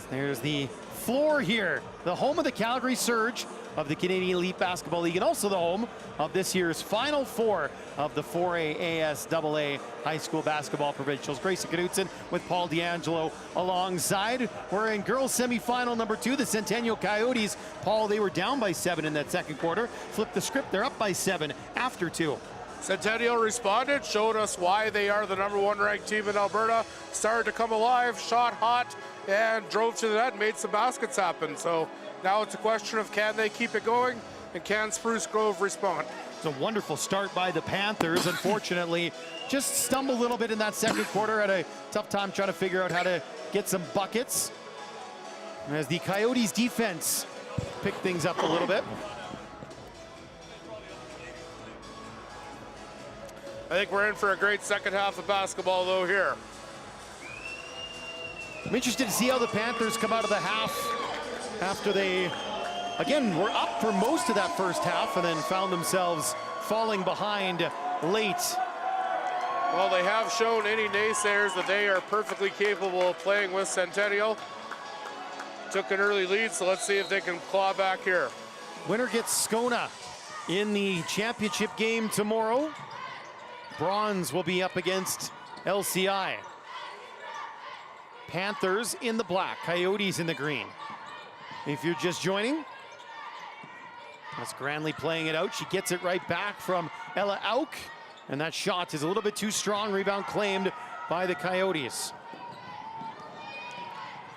There's the floor here, the home of the Calgary Surge of the Canadian Elite Basketball League, and also the home of this year's Final Four of the 4A ASAA High School Basketball Provincials. Grayson Knutson with Paul D'Angelo alongside. We're in girls semifinal number 2, the Centennial Coyotes. Paul, they were down by 7 in that second quarter. Flipped the script, they're up by 7 after 2. Centennial responded, showed us why they are the #1 ranked team in Alberta, started to come alive, shot hot, and drove to the net and made some baskets happen. So now it's a question of can they keep it going, and can Spruce Grove respond? It's a wonderful start by the Panthers. Unfortunately, just stumbled a little bit in that second quarter, had a tough time trying to figure out how to get some buckets. As the Coyotes defense picked things up a little bit. I think we're in for a great second half of basketball though here. I'm interested to see how the Panthers come out of the half after they, again, were up for most of that first half and then found themselves falling behind late. Well, they have shown any naysayers that they are perfectly capable of playing with Centennial. Took an early lead, so let's see if they can claw back here. Winner gets Skona in the championship game tomorrow. Bronze will be up against LCI. Panthers in the black, Coyotes in the green. If you're just joining, that's Granley playing it out. She gets it right back from Ella Auk, and that shot is a little bit too strong. Rebound claimed by the Coyotes.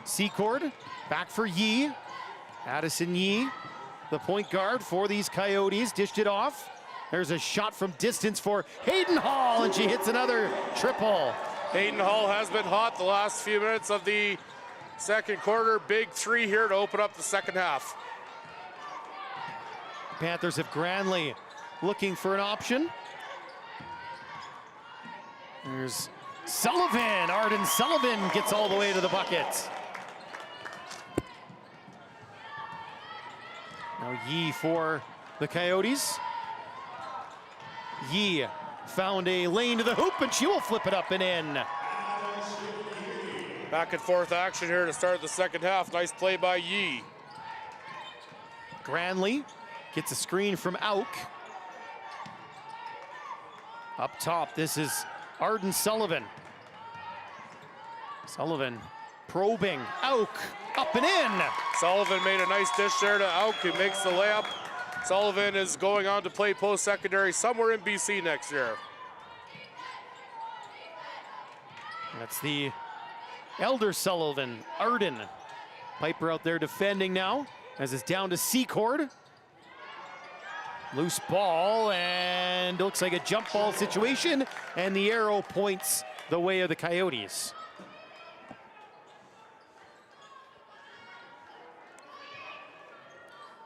Secord back for Yee. Addison Yee, the point guard for these Coyotes, dished it off. There's a shot from distance for Hayden Hall, and she hits another triple. Hayden Hall has been hot the last few minutes of the second quarter. Big three here to open up the second half. Panthers have Granley looking for an option. There's Sullivan. Arden Sullivan gets all the way to the bucket. Now Yee for the Coyotes. Yee found a lane to the hoop, and she will flip it up and in. Back and forth action here to start the second half. Nice play by Yee. Granley gets a screen from Auk. Up top, this is Arden Sullivan. Sullivan probing. Auk up and in. Sullivan made a nice dish there to Auk, who makes the layup. Sullivan is going on to play post-secondary somewhere in BC next year. That's the elder Sullivan, Arden. Piper out there defending now, as it's down to Secord. Loose ball, and looks like a jump ball situation, and the arrow points the way of the Coyotes.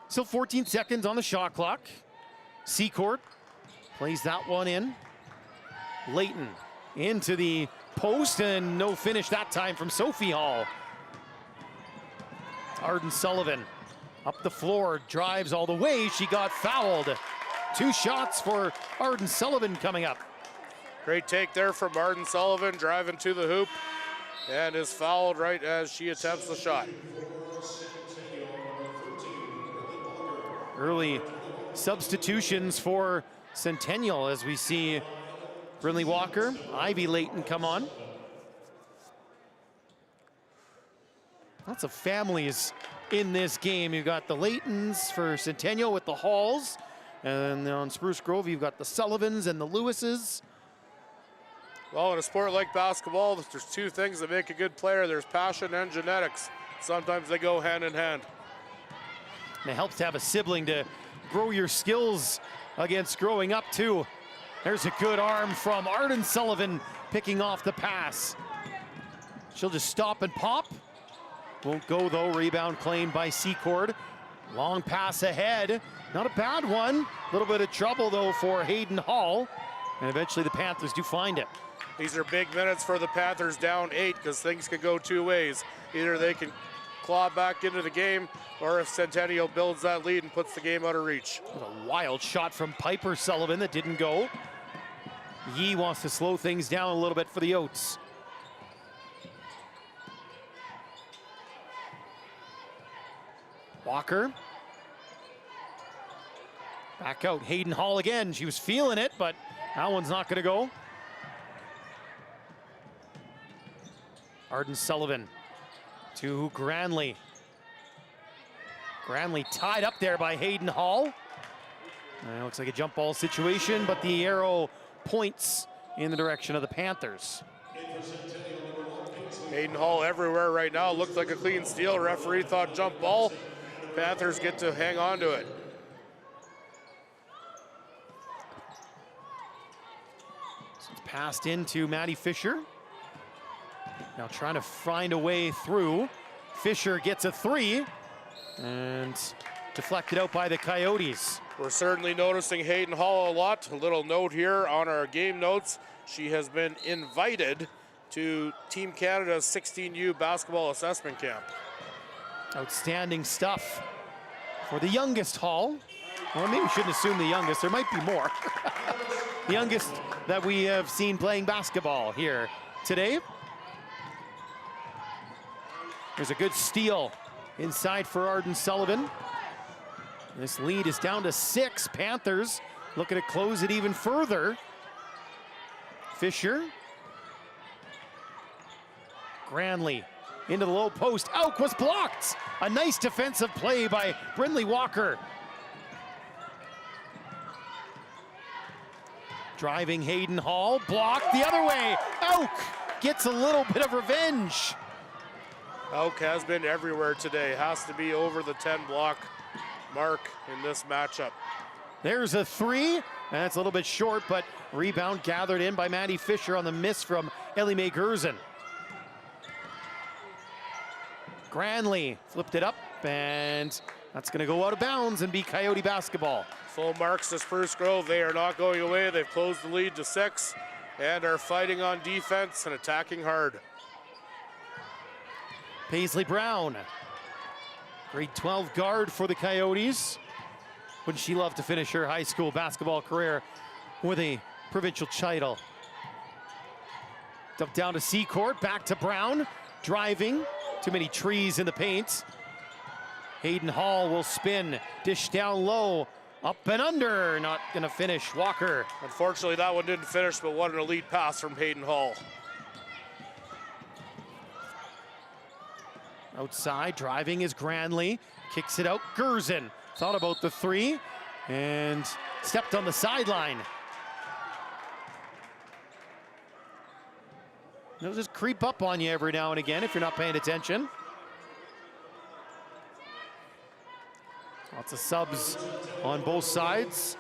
Still 14 seconds on the shot clock. Secord plays that one in. Leighton into the post, and no finish that time from Sophie Hall. Arden Sullivan up the floor, drives all the way. She got fouled. 2 shots for Arden Sullivan coming up. Great take there from Arden Sullivan, driving to the hoop, and is fouled right as she attempts the shot. Early substitutions for Centennial as we see Brinley Walker, Ivy Leighton come on. Lots of families in this game. You've got the Leightons for Centennial with the Halls, and on Spruce Grove you've got the Sullivans and the Lewises. Well, in a sport like basketball, there's 2 things that make a good player. There's passion and genetics. Sometimes they go hand in hand. And it helps to have a sibling to grow your skills against growing up too. There's a good arm from Arden Sullivan picking off the pass. She'll just stop and pop. Won't go though, rebound claimed by Secord. Long pass ahead, not a bad one. A little bit of trouble though for Hayden Hall. And eventually the Panthers do find it. These are big minutes for the Panthers, down 8, because things can go 2 ways. Either they can claw back into the game, or if Centennial builds that lead and puts the game out of reach. A wild shot from Piper Sullivan that didn't go. Yee wants to slow things down a little bit for the Oats. Walker. Back out, Hayden Hall again. She was feeling it, but that one's not gonna go. Arden Sullivan to Granley. Granley tied up there by Hayden Hall. Looks like a jump ball situation, but the arrow points in the direction of the Panthers. Hayden Hall everywhere right now. Looked like a clean steal. Referee thought jump ball. Panthers get to hang on to it. So it's passed into Maddie Fisher. Now trying to find a way through. Fisher gets a three and deflected out by the Coyotes. We're certainly noticing Hayden Hall a lot. A little note here on our game notes. She has been invited to Team Canada's 16U basketball assessment camp. Outstanding stuff for the youngest Hall. Well, maybe we shouldn't assume the youngest. There might be more. The youngest that we have seen playing basketball here today. There's a good steal inside for Arden Sullivan. This lead is down to 6. Panthers looking to close it even further. Fisher. Granley into the low post. Auk was blocked. A nice defensive play by Brindley Walker. Driving Hayden Hall, blocked the other way. Auk gets a little bit of revenge. Auk has been everywhere today. Has to be over the 10 block mark in this matchup. There's a three. That's a little bit short, but rebound gathered in by Maddie Fisher on the miss from Ellie Mae Gerson. Granley flipped it up, and that's going to go out of bounds and be Coyote basketball. Full marks to Spruce Grove. They are not going away. They've closed the lead to 6 and are fighting on defense and attacking hard. Paisley Brown, grade 12 guard for the Coyotes. Wouldn't she love to finish her high school basketball career with a provincial title? Up down to C-court, back to Brown, driving. Too many trees in the paint. Hayden Hall will spin, dish down low, up and under, not gonna finish. Walker. Unfortunately, that one didn't finish, but what an elite pass from Hayden Hall. Outside, driving is Granley, kicks it out, Gerson. Thought about the three and stepped on the sideline. They'll just creep up on you every now and again if you're not paying attention. Lots of subs on both sides.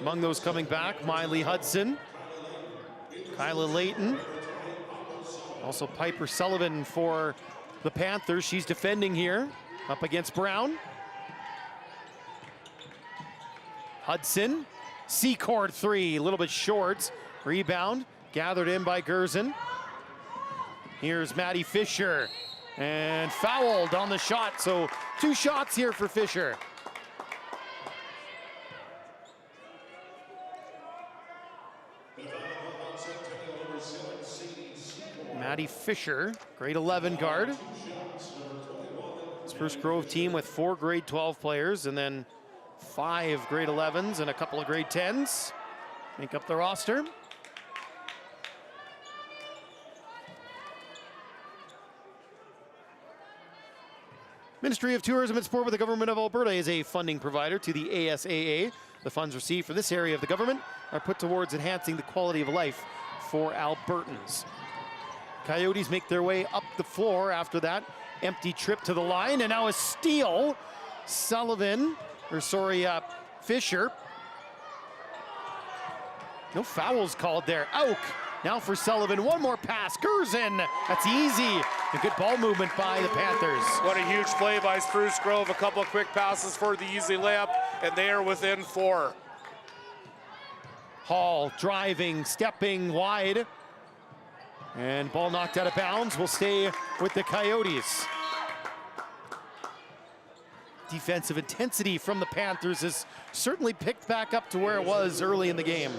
Among those coming back, Miley Hudson, Kyla Layton, also Piper Sullivan for the Panthers. She's defending here, up against Brown. Hudson, C-court three, a little bit short. Rebound, gathered in by Gerson. Here's Maddie Fisher, and fouled on the shot, so 2 shots here for Fisher. Maddie Fisher, grade 11 guard. Spruce Grove team with 4 grade 12 players and then 5 grade 11s and a couple of grade 10s make up the roster. Ministry of Tourism and Sport with the Government of Alberta is a funding provider to the ASAA. The funds received for this area of the government are put towards enhancing the quality of life for Albertans. Coyotes make their way up the floor after that empty trip to the line, and now a steal. Fisher. No fouls called there. Auk now for Sullivan, one more pass. Gerson, that's easy. A good ball movement by the Panthers. What a huge play by Spruce Grove. A couple of quick passes for the easy layup, and they are within 4. Hall driving, stepping wide. And ball knocked out of bounds, will stay with the Coyotes. Defensive intensity from the Panthers has certainly picked back up to where it was early in the game.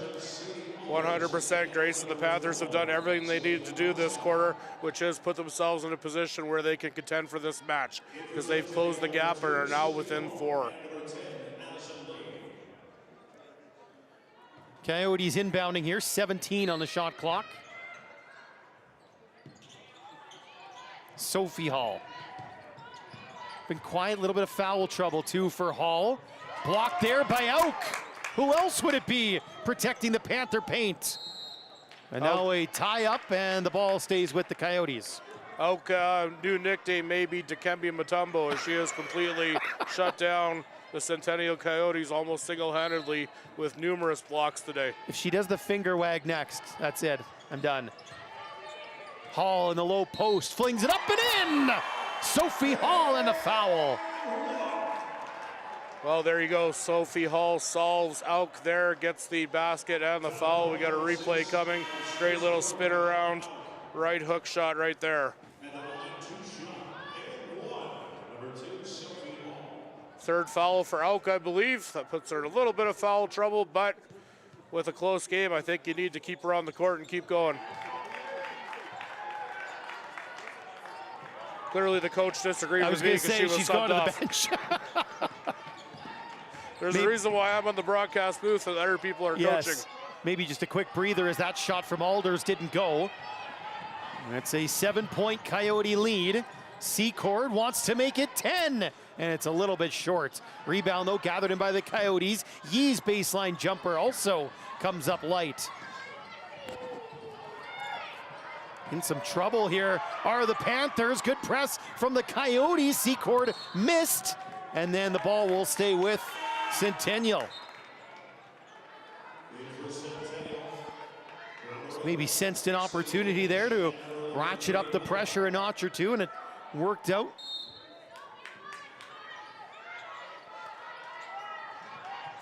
100% Grayson. The Panthers have done everything they needed to do this quarter, which is put themselves in a position where they can contend for this match because they've closed the gap and are now within 4. Coyotes inbounding here, 17 on the shot clock. Sophie Hall. Been quiet, a little bit of foul trouble too for Hall. Blocked there by Auk. Who else would it be protecting the Panther paint? And now a tie up, and the ball stays with the Coyotes. New nickname may be Dikembe Mutombo, as she has completely shut down the Centennial Coyotes almost single-handedly with numerous blocks today. If she does the finger wag next, that's it. I'm done. Hall in the low post, flings it up and in! Sophie Hall and a foul. Well, there you go. Sophie Hall solves Auk there, gets the basket and the foul. We got a replay coming. Great little spin around, right hook shot right there. Third foul for Auk, I believe. That puts her in a little bit of foul trouble, but with a close game, I think you need to keep her on the court and keep going. Clearly the coach disagreed with me because she was she's going to off. the bench. There's a reason why I'm on the broadcast booth and other people are coaching. Maybe just a quick breather as that shot from Alders didn't go. It's a 7-point Coyote lead. Secord wants to make it 10, and it's a little bit short. Rebound, though, gathered in by the Coyotes. Yee's baseline jumper also comes up light. In some trouble here are the Panthers. Good press from the Coyotes. Secord missed, and then the ball will stay with Centennial. Maybe sensed an opportunity there to ratchet up the pressure a notch or two, and it worked out.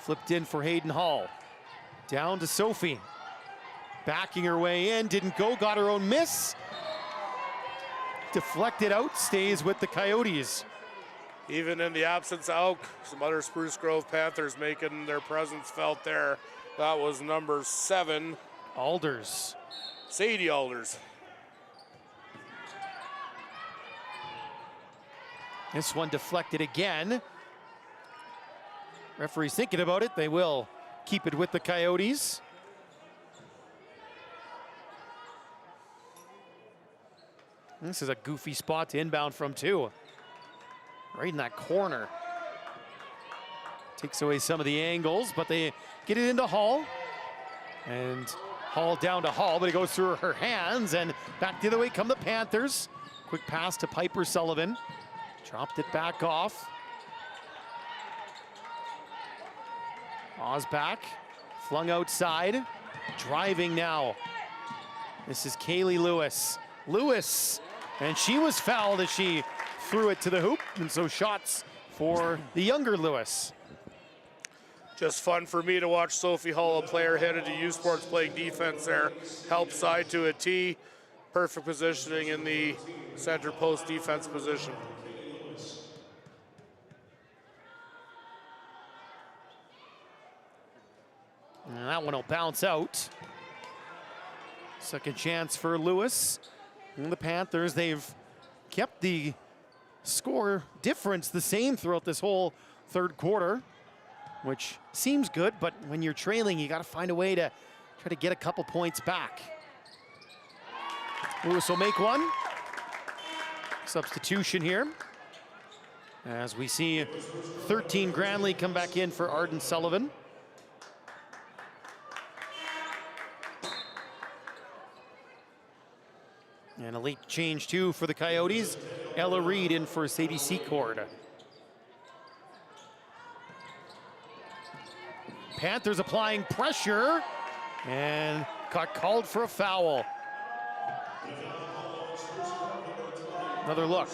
Flipped in for Hayden Hall. Down to Sophie. Backing her way in, didn't go, got her own miss. Deflected out, stays with the Coyotes. Even in the absence of Auk, some other Spruce Grove Panthers making their presence felt there. That was number 7. Alders. Sadie Alders. This one deflected again. Referee's thinking about it. They will keep it with the Coyotes. This is a goofy spot to inbound from too. Right in that corner. Takes away some of the angles, but they get it into Hall. And Hall down to Hall, but it goes through her hands, and back the other way come the Panthers. Quick pass to Piper Sullivan. Dropped it back off. Oz back, flung outside. Driving now. This is Kaylee Lewis. Lewis, and she was fouled as she threw it to the hoop, and so shots for the younger Lewis. Just fun for me to watch Sophie Hall, a player headed to U Sports, playing defense there. Help side to a T. Perfect positioning in the center post defense position. And that one will bounce out. Second chance for Lewis. And the Panthers, they've kept the score difference the same throughout this whole third quarter, which seems good, but when you're trailing, you got to find a way to try to get a couple points back. Lewis will make one. Substitution here. As we see 13 Granley come back in for Arden Sullivan. And a late change too for the Coyotes. Ella Reed in for Sadie Secord. Panthers applying pressure and got called for a foul. Another look.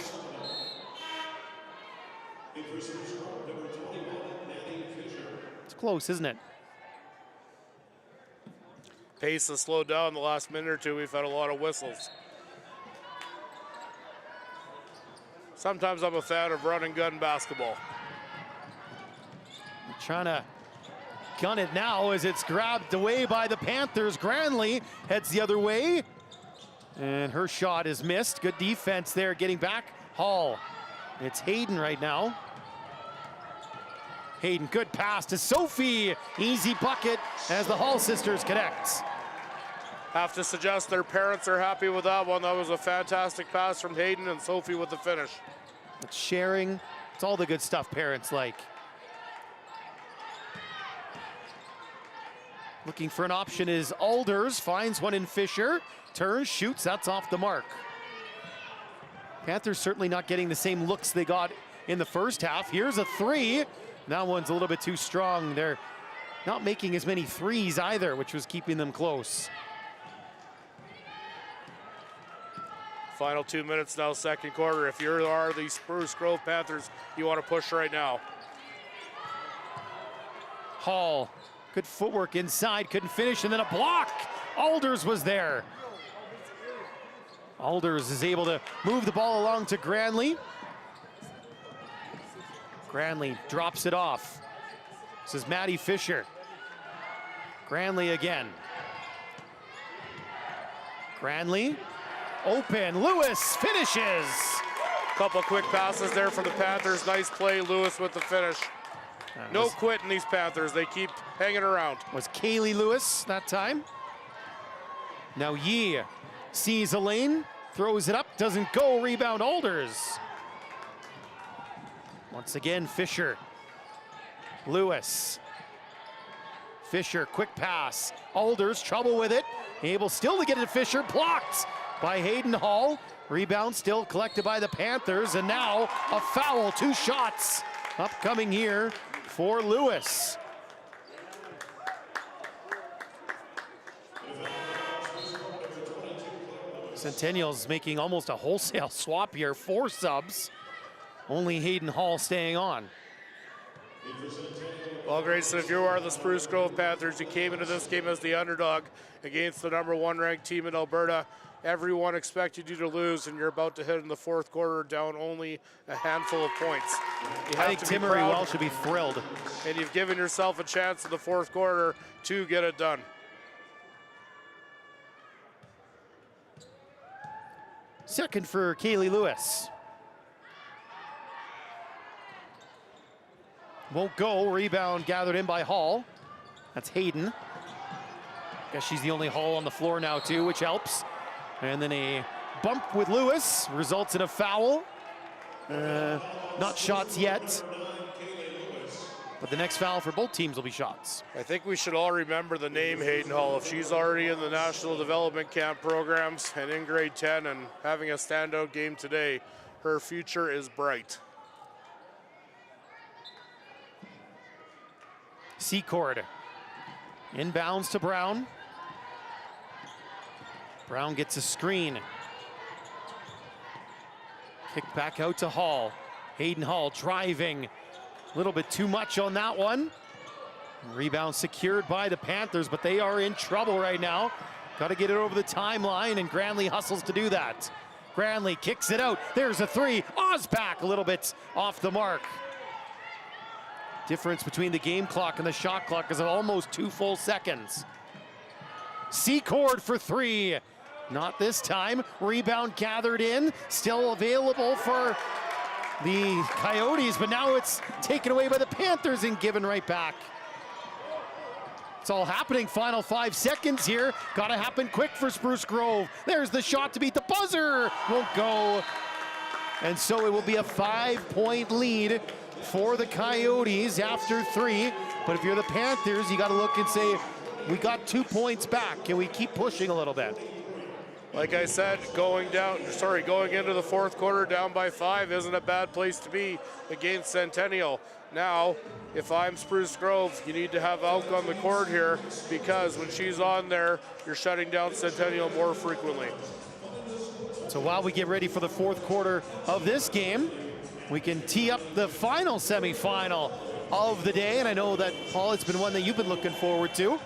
It's close, isn't it? Pace has slowed down the last minute or two. We've had a lot of whistles. Sometimes I'm a fan of run and gun basketball. Trying to gun it now as it's grabbed away by the Panthers. Granley heads the other way, and her shot is missed. Good defense there, getting back. Hall. It's Hayden right now. Hayden, good pass to Sophie. Easy bucket as the Hall sisters connect. Have to suggest their parents are happy with that one. That was a fantastic pass from Hayden, and Sophie with the finish. It's sharing. It's all the good stuff parents like. Looking for an option is Alders, finds one in Fisher, turns, shoots, that's off the mark. Panthers certainly not getting the same looks they got in the first half. Here's a three. That one's a little bit too strong. They're not making as many threes either, which was keeping them close. Final 2 minutes now, second quarter. If you are the Spruce Grove Panthers, you want to push right now. Hall, good footwork inside, couldn't finish, and then a block. Alders was there. Alders is able to move the ball along to Granley. Granley drops it off. This is Maddie Fisher. Granley again. Granley, open, Lewis finishes. Couple quick passes there from the Panthers. Nice play, Lewis with the finish. No quitting these Panthers. They keep hanging around. Was Kaylee Lewis that time. Now Yee sees a lane, throws it up, doesn't go, rebound Alders. Once again, Fisher. Lewis. Fisher, quick pass. Alders, trouble with it. Able still to get it to Fisher, blocked by Hayden Hall. Rebound still collected by the Panthers, and now a foul, 2 shots upcoming here for Lewis. Centennial's making almost a wholesale swap here, 4 subs. Only Hayden Hall staying on. Well, Grayson, if you are the Spruce Grove Panthers, you came into this game as the underdog against the #1 ranked team in Alberta. Everyone expected you to lose, and you're about to hit in the fourth quarter down only a handful of points. I think Timmery Welsh should be thrilled. And you've given yourself a chance in the fourth quarter to get it done. Second for Kaylee Lewis. Won't go, rebound gathered in by Hall. That's Hayden. Guess she's the only Hall on the floor now too, which helps. And then a bump with Lewis results in a foul. Not shots yet. But the next foul for both teams will be shots. I think we should all remember the name Hayden Hall. If she's already in the National Development Camp programs and in grade 10 and having a standout game today, her future is bright. Secord. Inbounds to Brown. Brown gets a screen. Kick back out to Hall. Hayden Hall driving. A little bit too much on that one. Rebound secured by the Panthers, but they are in trouble right now. Got to get it over the timeline, and Granley hustles to do that. Granley kicks it out. There's a three. Ozback a little bit off the mark. Difference between the game clock and the shot clock is of almost 2 full seconds. Secord for 3. Not this time. Rebound gathered in. Still available for the Coyotes, but now it's taken away by the Panthers and given right back. It's all happening. Final 5 seconds here. Got to happen quick for Spruce Grove. There's the shot to beat the buzzer. Won't go. And so it will be a 5-point lead for the Coyotes after 3. But if you're the Panthers, you got to look and say, we got 2 points back. Can we keep pushing a little bit? Like I said, going into the fourth quarter down by 5 isn't a bad place to be against Centennial. Now, if I'm Spruce Grove, you need to have Elk on the court here, because when she's on there, you're shutting down Centennial more frequently. So while we get ready for the fourth quarter of this game, we can tee up the final semifinal of the day. And I know that, Paul, it's been one that you've been looking forward to.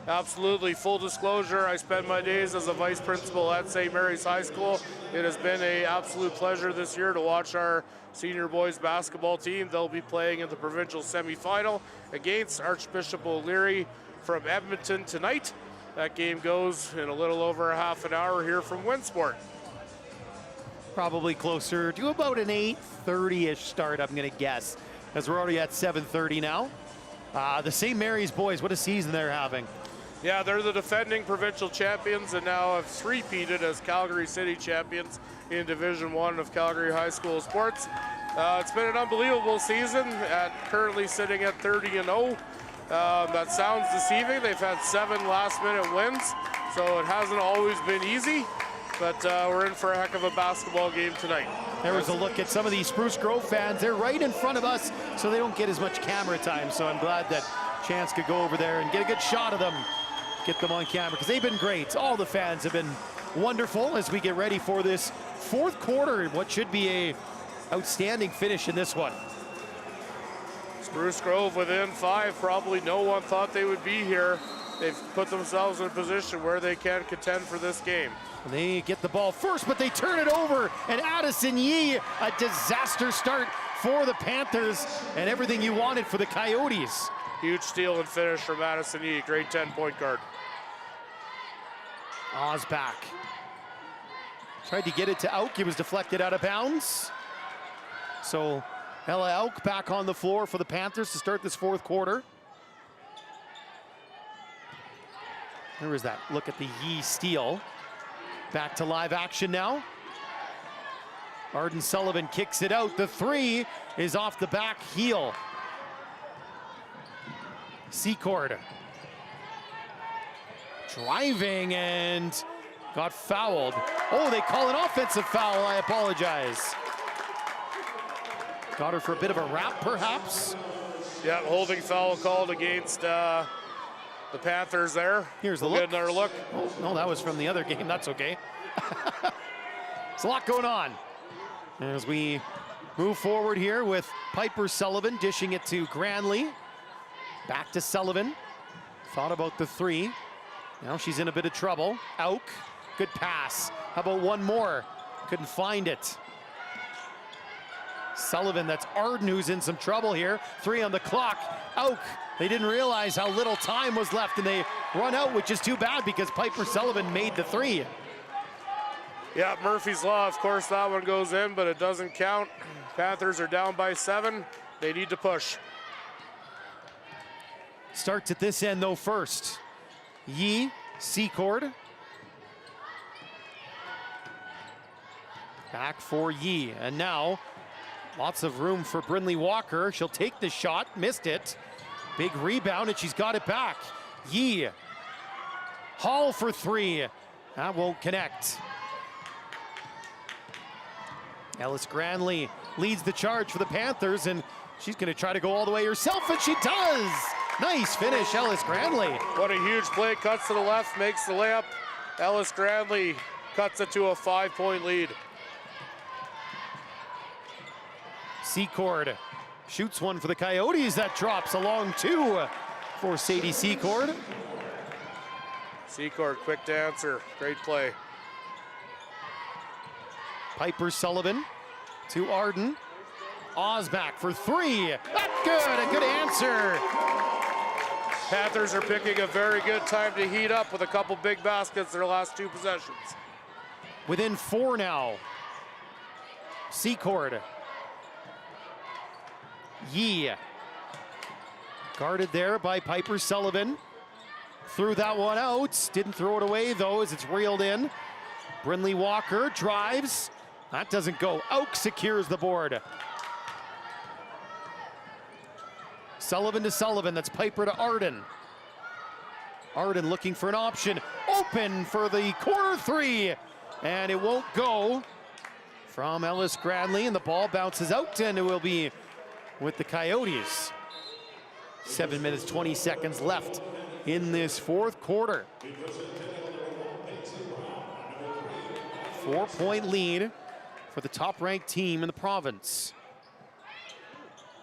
Absolutely. Full disclosure, I spend my days as a vice principal at St. Mary's High School. It has been an absolute pleasure this year to watch our senior boys basketball team. They'll be playing in the provincial semifinal against Archbishop O'Leary from Edmonton tonight. That game goes in a little over a half an hour here from Winsport. Probably closer to about an 8:30-ish start, I'm going to guess, as we're already at 7:30 now. The St. Mary's boys, what a season they're having. Yeah, they're the defending provincial champions and now have three-peated as Calgary City champions in Division 1 of Calgary High School Sports. It's been an unbelievable season, currently sitting at 30-0. That sounds deceiving. They've had 7 last-minute wins, so it hasn't always been easy, but we're in for a heck of a basketball game tonight. There was a look at some of these Spruce Grove fans. They're right in front of us, so they don't get as much camera time. So I'm glad that Chance could go over there and get a good shot of them, get them on camera, because they've been great. All the fans have been wonderful as we get ready for this fourth quarter, what should be a outstanding finish in this one. Spruce Grove within 5. Probably no one thought they would be here. They've put themselves in a position where they can contend for this game. They get the ball first, but they turn it over, and Addison Yee, a disaster start for the Panthers, and everything you wanted for the Coyotes. Huge steal and finish from Addison Yee, great 10-point guard. Osback tried to get it to Auk. He was deflected out of bounds. So Ella Auk back on the floor for the Panthers to start this fourth quarter. There was that look at the Yee steal. Back to live action now. Arden Sullivan kicks it out. The 3 is off the back heel. Secord driving and got fouled. Oh, they call an offensive foul. I apologize. Got her for a bit of a wrap, perhaps. Yeah, holding foul called against the Panthers there. Here's the we'll look. get another look. Oh, no, that was from the other game. That's okay. There's a lot going on as we move forward here with Piper Sullivan dishing it to Granley. Back to Sullivan. Thought about the 3. Now she's in a bit of trouble. Auk, good pass. How about one more? Couldn't find it. Sullivan, that's Arden who's in some trouble here. 3 on the clock. Auk, they didn't realize how little time was left, and they run out, which is too bad because Piper Sullivan made the 3. Yeah, Murphy's Law, of course, that one goes in, but it doesn't count. Panthers are down by 7. They need to push. Starts at this end, though, first. Yee, Secord. Back for Yee, and now lots of room for Brynlee Walker. She'll take the shot, missed it. Big rebound, and she's got it back. Yee. Hall for 3. That won't connect. Ellis Granley leads the charge for the Panthers, and she's going to try to go all the way herself, and she does! Nice finish, Ellis Granley. What a huge play, cuts to the left, makes the layup. Ellis Granley cuts it to a 5-point lead. Secord shoots one for the Coyotes. That drops along 2 for Sadie Secord. Secord, quick to answer. Great play. Piper Sullivan to Arden. Osback for 3. That's good, a good answer. Panthers are picking a very good time to heat up with a couple big baskets their last 2 possessions. Within 4 now. Secord. Yee. Guarded there by Piper Sullivan. Threw that one out. Didn't throw it away, though, as it's reeled in. Brynlee Walker drives. That doesn't go. Auk secures the board. Sullivan to Sullivan. That's Piper to Arden. Arden looking for an option. Open for the corner 3. And it won't go from Ellis Granley. And the ball bounces out, and it will be with the Coyotes. 7 minutes, 20 seconds left in this fourth quarter. 4-point lead for the top-ranked team in the province.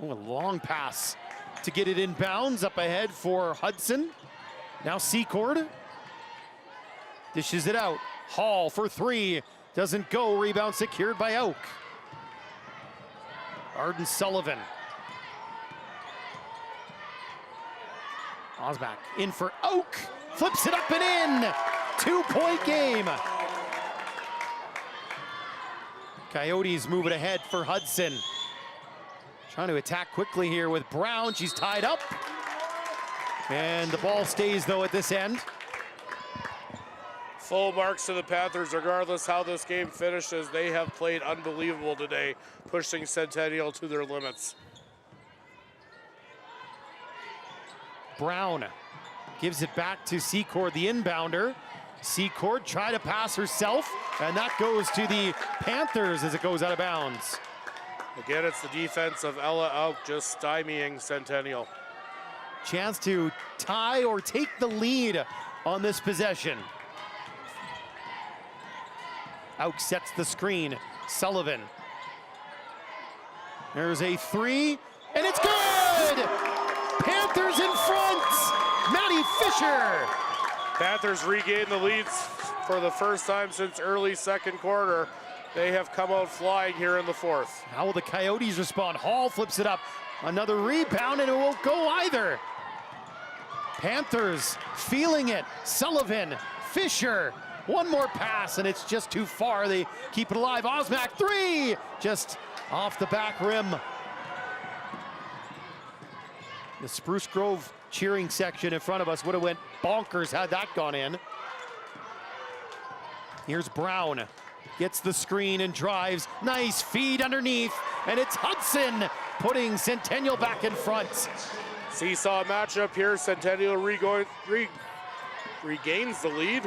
Oh, a long pass to get it in bounds up ahead for Hudson. Now Secord dishes it out. Hall for 3, doesn't go. Rebound secured by Auk. Arden Sullivan. Osback in for Auk, flips it up and in. 2-point game. Coyotes move it ahead for Hudson. Trying to attack quickly here with Brown. She's tied up. And the ball stays, though, at this end. Full marks to the Panthers, regardless how this game finishes. They have played unbelievable today, pushing Centennial to their limits. Brown gives it back to Secord, the inbounder. Secord try to pass herself, and that goes to the Panthers as it goes out of bounds. Again, it's the defense of Ella Auk just stymieing Centennial. Chance to tie or take the lead on this possession. Auk sets the screen. Sullivan. There's a three, and it's good! Panthers in front! Maddie Fisher! Panthers regain the leads for the first time since early second quarter. They have come out flying here in the fourth. How will the Coyotes respond? Hall flips it up. Another rebound, and it won't go either. Panthers feeling it. Sullivan, Fisher. One more pass, and it's just too far. They keep it alive. Osmak, three! Just off the back rim. The Spruce Grove cheering section in front of us would have went bonkers had that gone in. Here's Brown. Gets the screen and drives. Nice feed underneath, and it's Hudson putting Centennial back in front. Seesaw matchup here. Centennial regains the lead,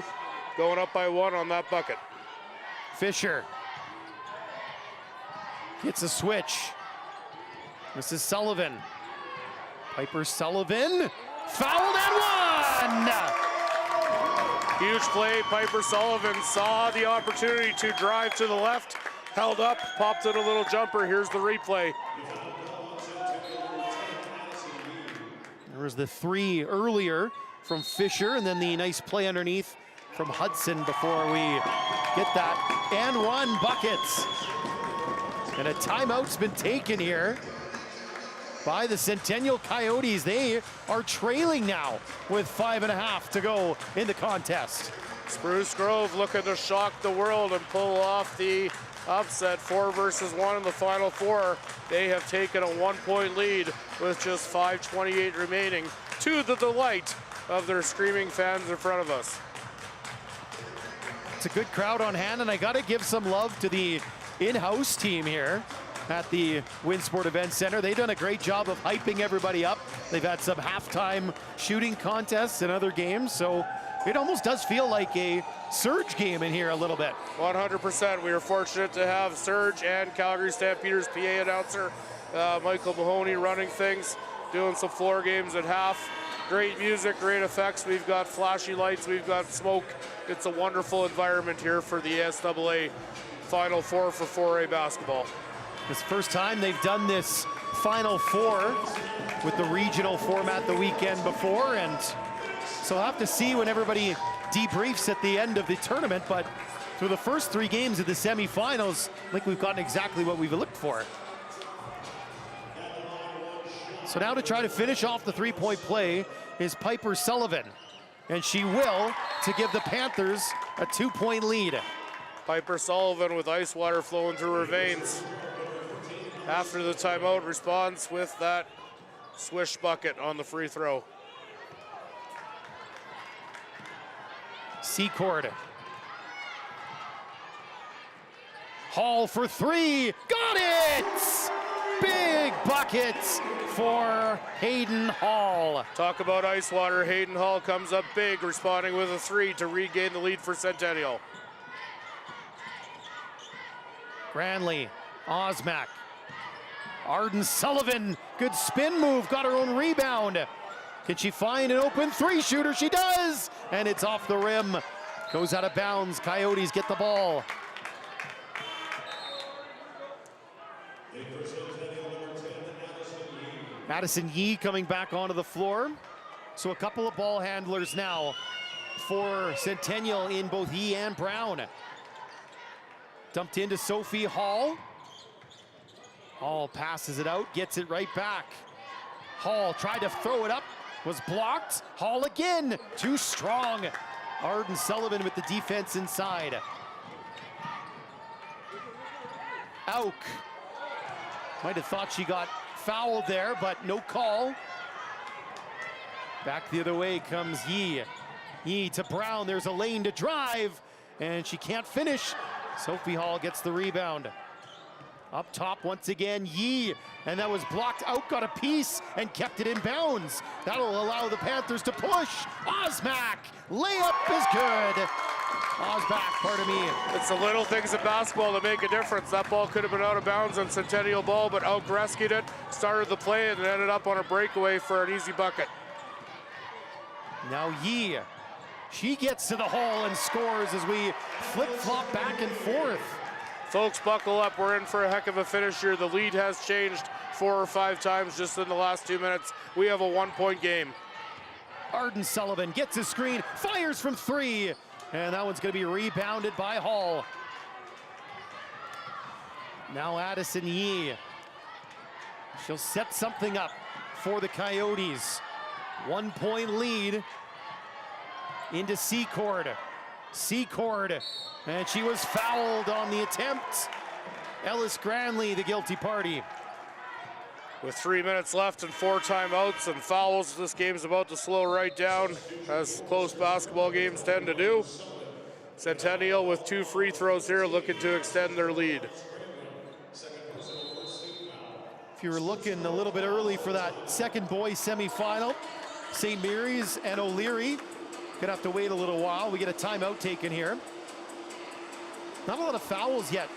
going up by one on that bucket. Fisher gets a switch. This is Sullivan. Piper Sullivan, fouled and one! Huge play. Piper Sullivan saw the opportunity to drive to the left, held up, popped in a little jumper. Here's the replay. There was the three earlier from Fisher, and then the nice play underneath from Hudson before we get that and one buckets. And a timeout's been taken here by the Centennial Coyotes. They are trailing now with 5.5 to go in the contest. Spruce Grove looking to shock the world and pull off the upset. 4 versus 1 in the final four. They have taken a 1-point lead with just 5:28 remaining, to the delight of their screaming fans in front of us. It's a good crowd on hand, and I gotta give some love to the in-house team here at the Winsport Event Center. They've done a great job of hyping everybody up. They've had some halftime shooting contests and other games, so it almost does feel like a Surge game in here a little bit. 100%. We are fortunate to have Surge and Calgary Stampeders PA announcer Michael Mahoney running things, doing some floor games at half. Great music, great effects. We've got flashy lights, we've got smoke. It's a wonderful environment here for the ASAA Final Four for 4A basketball. It's the first time they've done this Final Four with the regional format the weekend before, and so we'll have to see when everybody debriefs at the end of the tournament, but through the first 3 games of the semifinals, I think we've gotten exactly what we've looked for. So now to try to finish off the 3-point play is Piper Sullivan, and she will, to give the Panthers a 2-point lead. Piper Sullivan with ice water flowing through her veins. After the timeout, responds with that swish bucket on the free throw. Secord. Hall for 3, got it! Big buckets for Hayden Hall. Talk about ice water. Hayden Hall comes up big, responding with a 3 to regain the lead for Centennial. Granley, Osmak, Arden Sullivan, good spin move, got her own rebound. Can she find an open 3 shooter? She does, and it's off the rim. Goes out of bounds. Coyotes get the ball. Madison Yee coming back onto the floor. So a couple of ball handlers now for Centennial in both Yee and Brown. Dumped into Sophie Hall. Hall passes it out, gets it right back. Hall tried to throw it up, was blocked. Hall again, too strong. Arden Sullivan with the defense inside. Auk might have thought she got fouled there, but no call. Back the other way comes Yee. Yee to Brown, there's a lane to drive, and she can't finish. Sophie Hall gets the rebound. Up top once again, Yee, and that was blocked out, got a piece, and kept it in bounds. That'll allow the Panthers to push. Osmak, layup is good. Osmak, pardon me. It's the little things in basketball that make a difference. That ball could have been out of bounds on Centennial ball, but Elk rescued it, started the play, and ended up on a breakaway for an easy bucket. Now Yee, she gets to the hole and scores as we flip-flop back and forth. Folks, buckle up. We're in for a heck of a finish here. The lead has changed 4 or 5 times just in the last 2 minutes. We have a 1-point game. Arden Sullivan gets his screen, fires from 3, and that one's going to be rebounded by Hall. Now Addison Yee. She'll set something up for the Coyotes. 1-point lead into Secord. Secord, and she was fouled on the attempt. Ellis Granley, the guilty party. With 3 minutes left and 4 timeouts and fouls, this game's about to slow right down, as close basketball games tend to do. Centennial with 2 free throws here, looking to extend their lead. If you were looking a little bit early for that second boys semifinal, St. Mary's and O'Leary, gonna have to wait a little while. We get a timeout taken here. Not a lot of fouls yet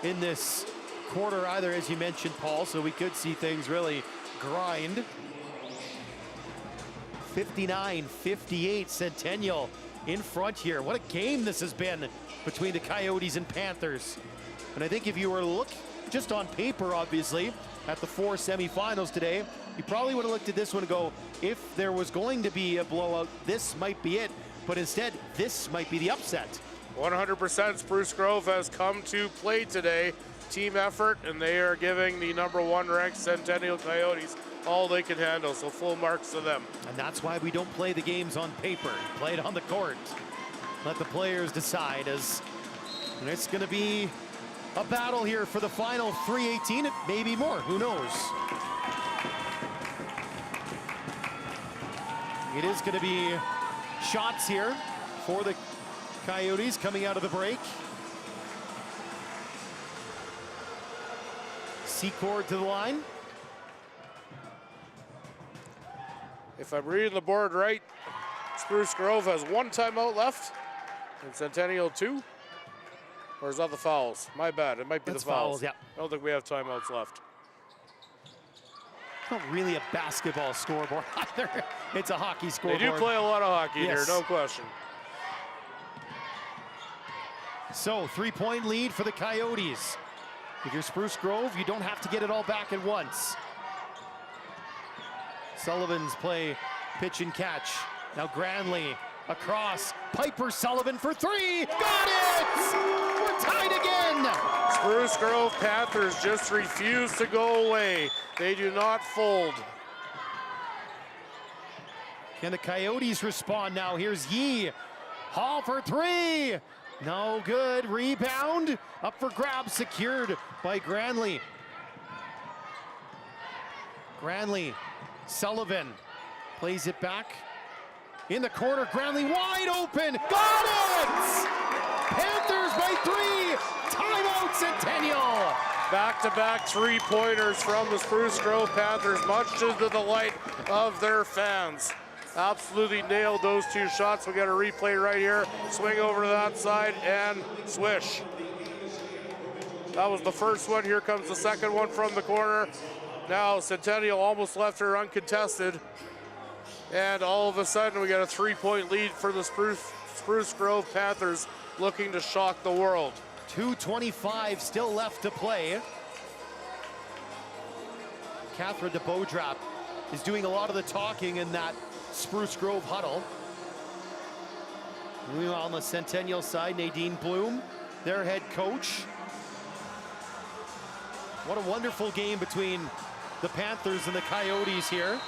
in this quarter either, as you mentioned, Paul, so we could see things really grind. 59-58, Centennial in front here. What a game this has been between the Coyotes and Panthers. And I think if you were to look just on paper, obviously, at the 4 semifinals today, you probably would have looked at this one and go, if there was going to be a blowout, this might be it. But instead, this might be the upset. 100% Spruce Grove has come to play today. Team effort, and they are giving the #1 ranked Centennial Coyotes all they can handle, so full marks to them. And that's why we don't play the games on paper. Play it on the court. Let the players decide, as it's going to be a battle here for the final 3:18, maybe more, who knows. It is going to be shots here for the Coyotes coming out of the break. Secord to the line. If I'm reading the board right, Spruce Grove has 1 timeout left, and Centennial 2. Or is that the fouls? My bad, it might be That's the fouls. yeah. I don't think we have timeouts left. It's not really a basketball scoreboard either. It's a hockey scoreboard. They do play a lot of hockey Yes. here, no question. So, 3-point lead for the Coyotes. If you're Spruce Grove, you don't have to get it all back at once. Sullivan's play, pitch and catch. Now Granley across. Piper Sullivan for 3. Got it! We're tied again! Spruce Grove Panthers just refuse to go away. They do not fold. Can the Coyotes respond now? Here's Yee. Hall for 3. No good. Rebound. Up for grabs. Secured by Granley. Granley. Sullivan plays it back. In the corner. Granley wide open. Got it! Panthers by 3. Timeout, Centennial. Back-to-back 3-pointers from the Spruce Grove Panthers, much to the delight of their fans. Absolutely nailed those 2 shots. We got a replay right here. Swing over to that side and swish. That was the first one. Here comes the second one from the corner. Now Centennial almost left her uncontested. And all of a sudden we got a 3-point lead for the Spruce Grove Panthers, looking to shock the world. 2:25 still left to play. Catherine de Beaudrap is doing a lot of the talking in that Spruce Grove huddle. Meanwhile, on the Centennial side, Nadine Bloom, their head coach. What a wonderful game between the Panthers and the Coyotes here.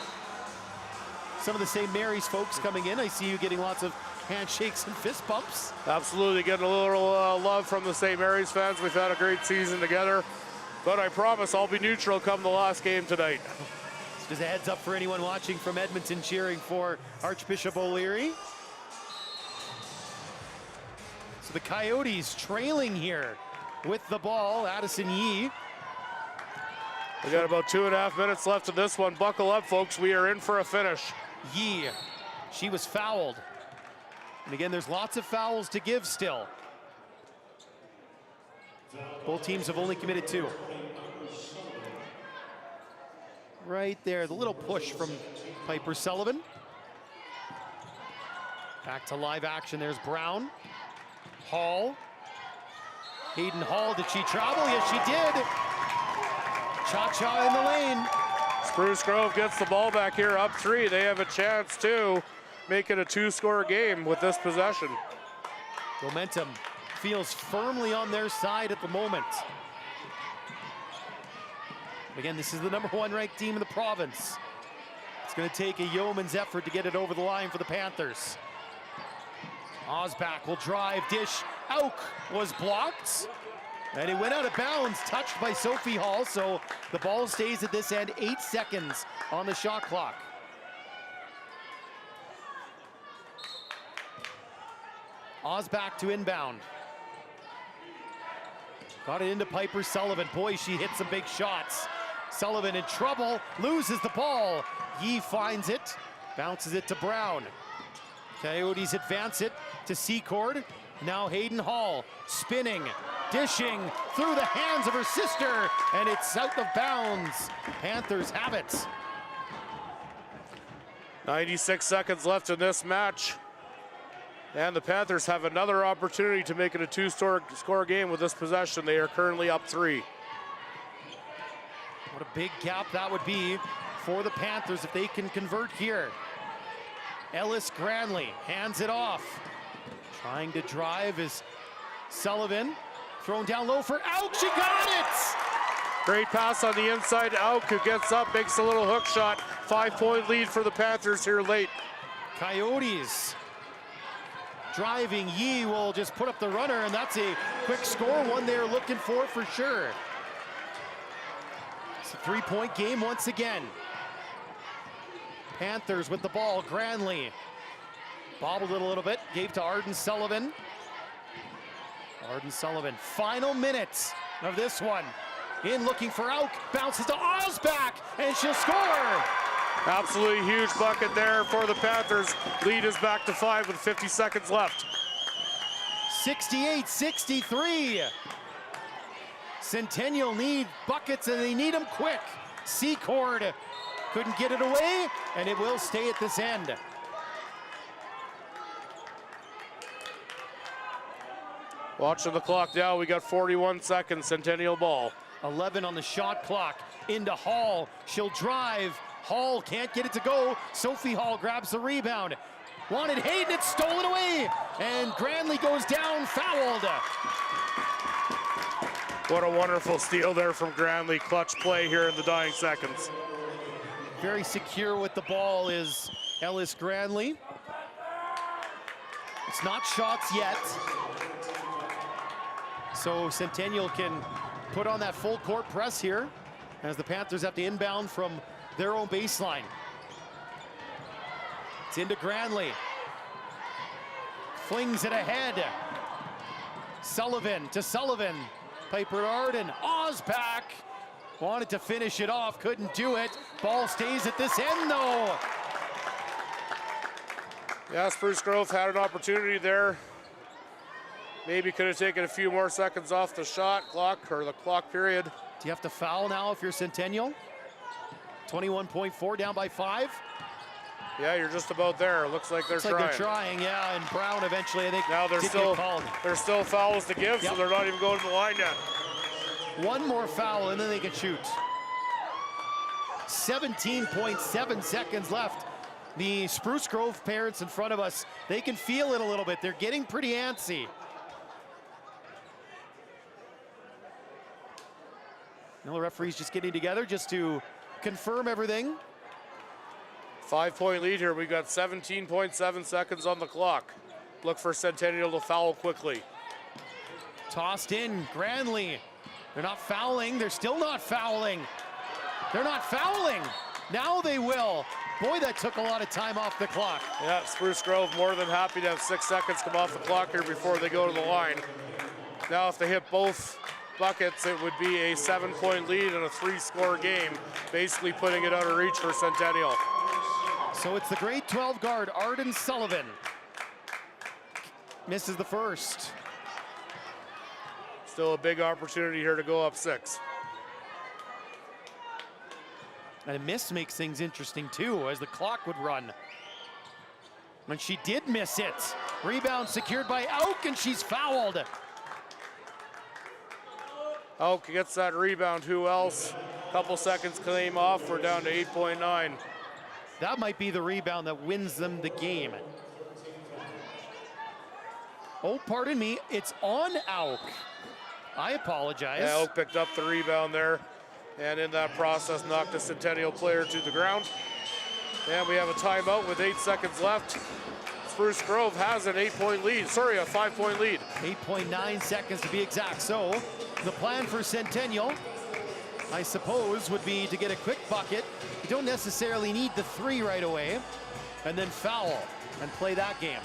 Some of the St. Mary's folks coming in. I see you getting lots of handshakes and fist bumps. Absolutely, getting a little love from the St. Mary's fans. We've had a great season together, but I promise I'll be neutral come the last game tonight. Just a heads up for anyone watching from Edmonton cheering for Archbishop O'Leary. So the Coyotes trailing here with the ball. Addison Yee We got about 2.5 minutes left in this one. Buckle up, folks. We are in for a finish. Yee, she was fouled. And again, there's lots of fouls to give still. Both teams have only committed 2. Right there, the little push from Piper Sullivan. Back to live action, there's Brown. Hall. Hayden Hall, did she travel? Yes, she did. Cha-cha in the lane. Spruce Grove gets the ball back here, up 3. They have a chance to make it a 2-score game with this possession. Momentum feels firmly on their side at the moment. Again, this is the #1 ranked team in the province. It's going to take a yeoman's effort to get it over the line for the Panthers. Osbach will drive, dish, Auk was blocked. And it went out of bounds, touched by Sophie Hall, so the ball stays at this end, 8 seconds on the shot clock. Osbach to inbound. Got it into Piper Sullivan. Boy, she hit some big shots. Sullivan in trouble, loses the ball. Yee finds it, bounces it to Brown. Coyotes advance it to Secord. Now Hayden Hall spinning, dishing through the hands of her sister, and it's out of bounds. Panthers have it. 96 seconds left in this match. And the Panthers have another opportunity to make it a 2-score game with this possession. They are currently up 3. What a big gap that would be for the Panthers if they can convert here. Ellis Granley hands it off. Trying to drive is Sullivan. Thrown down low for Auk, she got it! Great pass on the inside. Auk, who gets up, makes a little hook shot. 5-point lead for the Panthers here late. Coyotes driving. Yee will just put up the runner, and that's a quick score, one they're looking for sure. It's a 3-point game once again. Panthers with the ball. Granley bobbled it a little bit, gave to Arden Sullivan. Arden Sullivan, final minutes of this one. In looking for Auk, bounces to Osbach, and she'll score! Absolutely huge bucket there for the Panthers. Lead is back to 5 with 50 seconds left. 68-63. Centennial need buckets, and they need them quick. Secord couldn't get it away, and it will stay at this end. Watching the clock now, we got 41 seconds, Centennial ball. 11 on the shot clock, into Hall, she'll drive. Hall can't get it to go. Sophie Hall grabs the rebound. Wanted Hayden, it's stolen away. And Granley goes down, fouled. What a wonderful steal there from Granley. Clutch play here in the dying seconds. Very secure with the ball is Ellis Granley. It's not shots yet. So Centennial can put on that full court press here as the Panthers have to inbound from their own baseline. It's into Granley. Flings it ahead. Sullivan to Sullivan. Piper Arden. Osbach wanted to finish it off, couldn't do it. Ball stays at this end though. Yeah, Spruce Grove had an opportunity there. Maybe could have taken a few more seconds off the shot clock or the clock period. Do you have to foul now if you're Centennial? 21.4 down by 5. Yeah, you're just about there. Looks like they're trying. They're trying, yeah, and Brown eventually, I think, now there's still fouls to give, yep. So they're not even going to the line yet. One more foul and then they can shoot. 17.7 seconds left. The Spruce Grove parents in front of us, they can feel it a little bit. They're getting pretty antsy. Now the referee's just getting together just to confirm everything. 5-point lead here. We've got 17.7 seconds on the clock. Look for Centennial to foul quickly. Tossed in, Granley. They're not fouling, they're still not fouling. They're not fouling. Now they will. Boy, that took a lot of time off the clock. Yeah, Spruce Grove more than happy to have 6 seconds come off the clock here before they go to the line. Now if they hit both buckets, it would be a 7-point lead and a 3-score game, basically putting it out of reach for Centennial. So it's the grade 12 guard, Arden Sullivan. Misses the first. Still a big opportunity here to go up 6. And a miss makes things interesting too, as the clock would run. When she did miss it. Rebound secured by Auk, and she's fouled. Auk gets that rebound. Who else? Couple seconds came off. We're down to 8.9. That might be the rebound that wins them the game. Oh, pardon me. It's on Auk. I apologize. Yeah, Auk picked up the rebound there, and in that process knocked a Centennial player to the ground. And we have a timeout with 8 seconds left. Spruce Grove has an 8-point lead. Sorry, a 5-point lead. 8.9 seconds to be exact. So the plan for Centennial, I suppose, would be to get a quick bucket. You don't necessarily need the 3 right away, and then foul and play that game.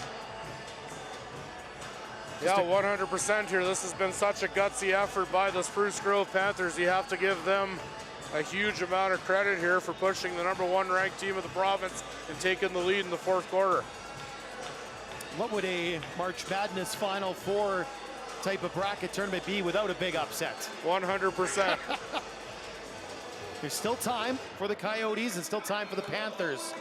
Yeah, 100% here. This has been such a gutsy effort by the Spruce Grove Panthers. You have to give them a huge amount of credit here for pushing the #1 ranked team of the province and taking the lead in the 4th quarter. What would a March Madness Final Four type of bracket tournament be without a big upset? 100%. There's still time for the Coyotes and still time for the Panthers.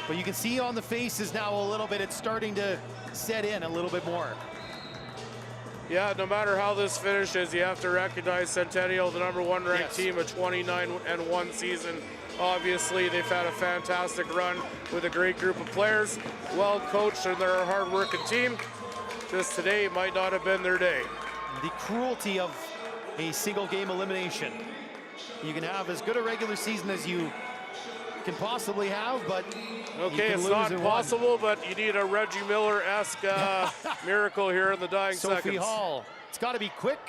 But you can see on the faces now a little bit, it's starting to set in a little bit more. Yeah, no matter how this finishes, you have to recognize Centennial, the #1 ranked team, a 29-1 season. Obviously, they've had a fantastic run with a great group of players, well coached, and they're a hard-working team. Just today might not have been their day. The cruelty of a single game elimination. You can have as good a regular season as you can possibly have, but okay, it's not possible, but you need a Reggie Miller-esque miracle here in the dying seconds. Sophie Hall, it's got to be quick,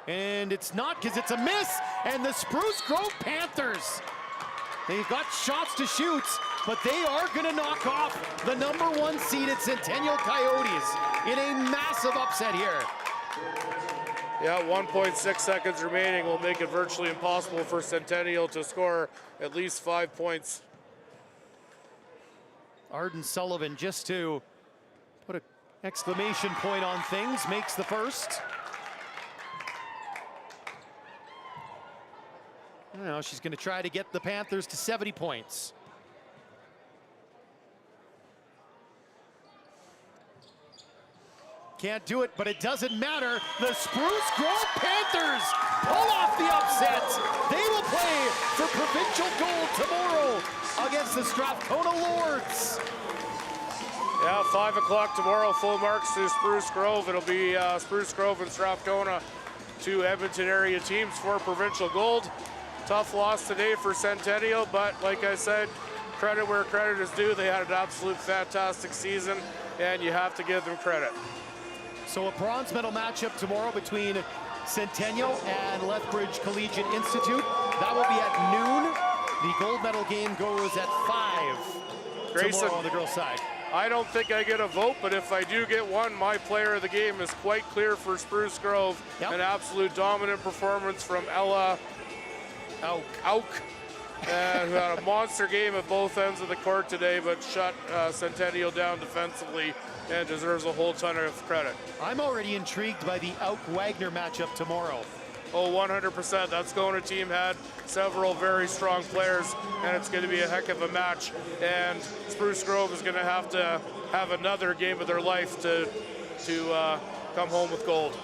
and it's not, because it's a miss, and the Spruce Grove Panthers, they've got shots to shoot, but they are going to knock off the #1 seeded Centennial Coyotes in a massive upset here. Yeah, 1.6 seconds remaining will make it virtually impossible for Centennial to score at least 5 points. Arden Sullivan, just to put an exclamation point on things, makes the first. Now she's going to try to get the Panthers to 70 points. Can't do it, but it doesn't matter. The Spruce Grove Panthers pull off the upset. They will play for provincial gold tomorrow against the Strathcona Lords. Yeah, 5 o'clock tomorrow, full marks to Spruce Grove. It'll be Spruce Grove and Strathcona, 2 Edmonton area teams for provincial gold. Tough loss today for Centennial, but like I said, credit where credit is due. They had an absolute fantastic season, and you have to give them credit. So a bronze medal matchup tomorrow between Centennial and Lethbridge Collegiate Institute. That will be at noon. The gold medal game goes at 5 Grayson, tomorrow on the girls' side. I don't think I get a vote, but if I do get one, my player of the game is quite clear for Spruce Grove. Yep. An absolute dominant performance from Ella Auk. Who had a monster game at both ends of the court today, but shut Centennial down defensively and deserves a whole ton of credit. I'm already intrigued by the Auk-Wagner matchup tomorrow. Oh, 100%. That Scona team had several very strong players, and it's going to be a heck of a match. And Spruce Grove is going to have another game of their life to come home with gold.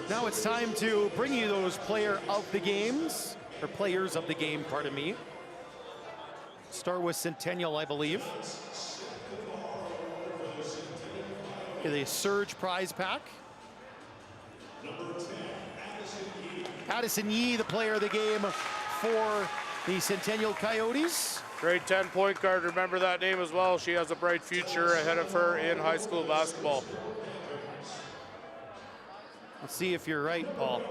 Now it's time to bring you those player of the games, or players of the game, pardon me. Start with Centennial, I believe. Get a Surge prize pack. Addison Yee, the player of the game for the Centennial Coyotes. Great 10-point guard, remember that name as well. She has a bright future ahead of her in high school basketball. Let's see if you're right, Paul.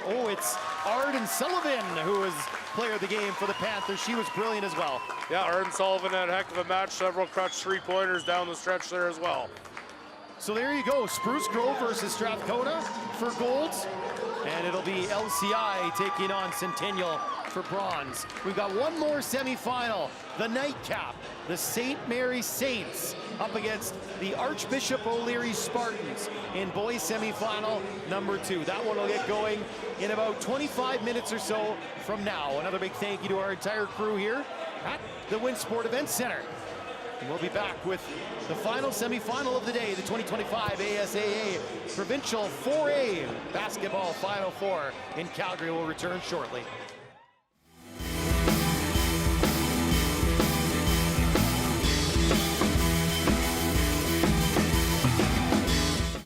Oh, it's Arden Sullivan who is player of the game for the Panthers. She was brilliant as well. Yeah, Arden Sullivan had a heck of a match. Several clutch 3-pointers down the stretch there as well. So there you go, Spruce Grove versus Strathcona for golds, and it'll be LCI taking on Centennial for bronze. We've got one more semifinal, the nightcap, the St. Mary Saints up against the Archbishop O'Leary Spartans in boys semifinal number 2. That one will get going in about 25 minutes or so from now. Another big thank you to our entire crew here at the Winsport Event Center. And we'll be back with the final semifinal of the day, the 2025 ASAA Provincial 4A Basketball Final Four in Calgary will return shortly.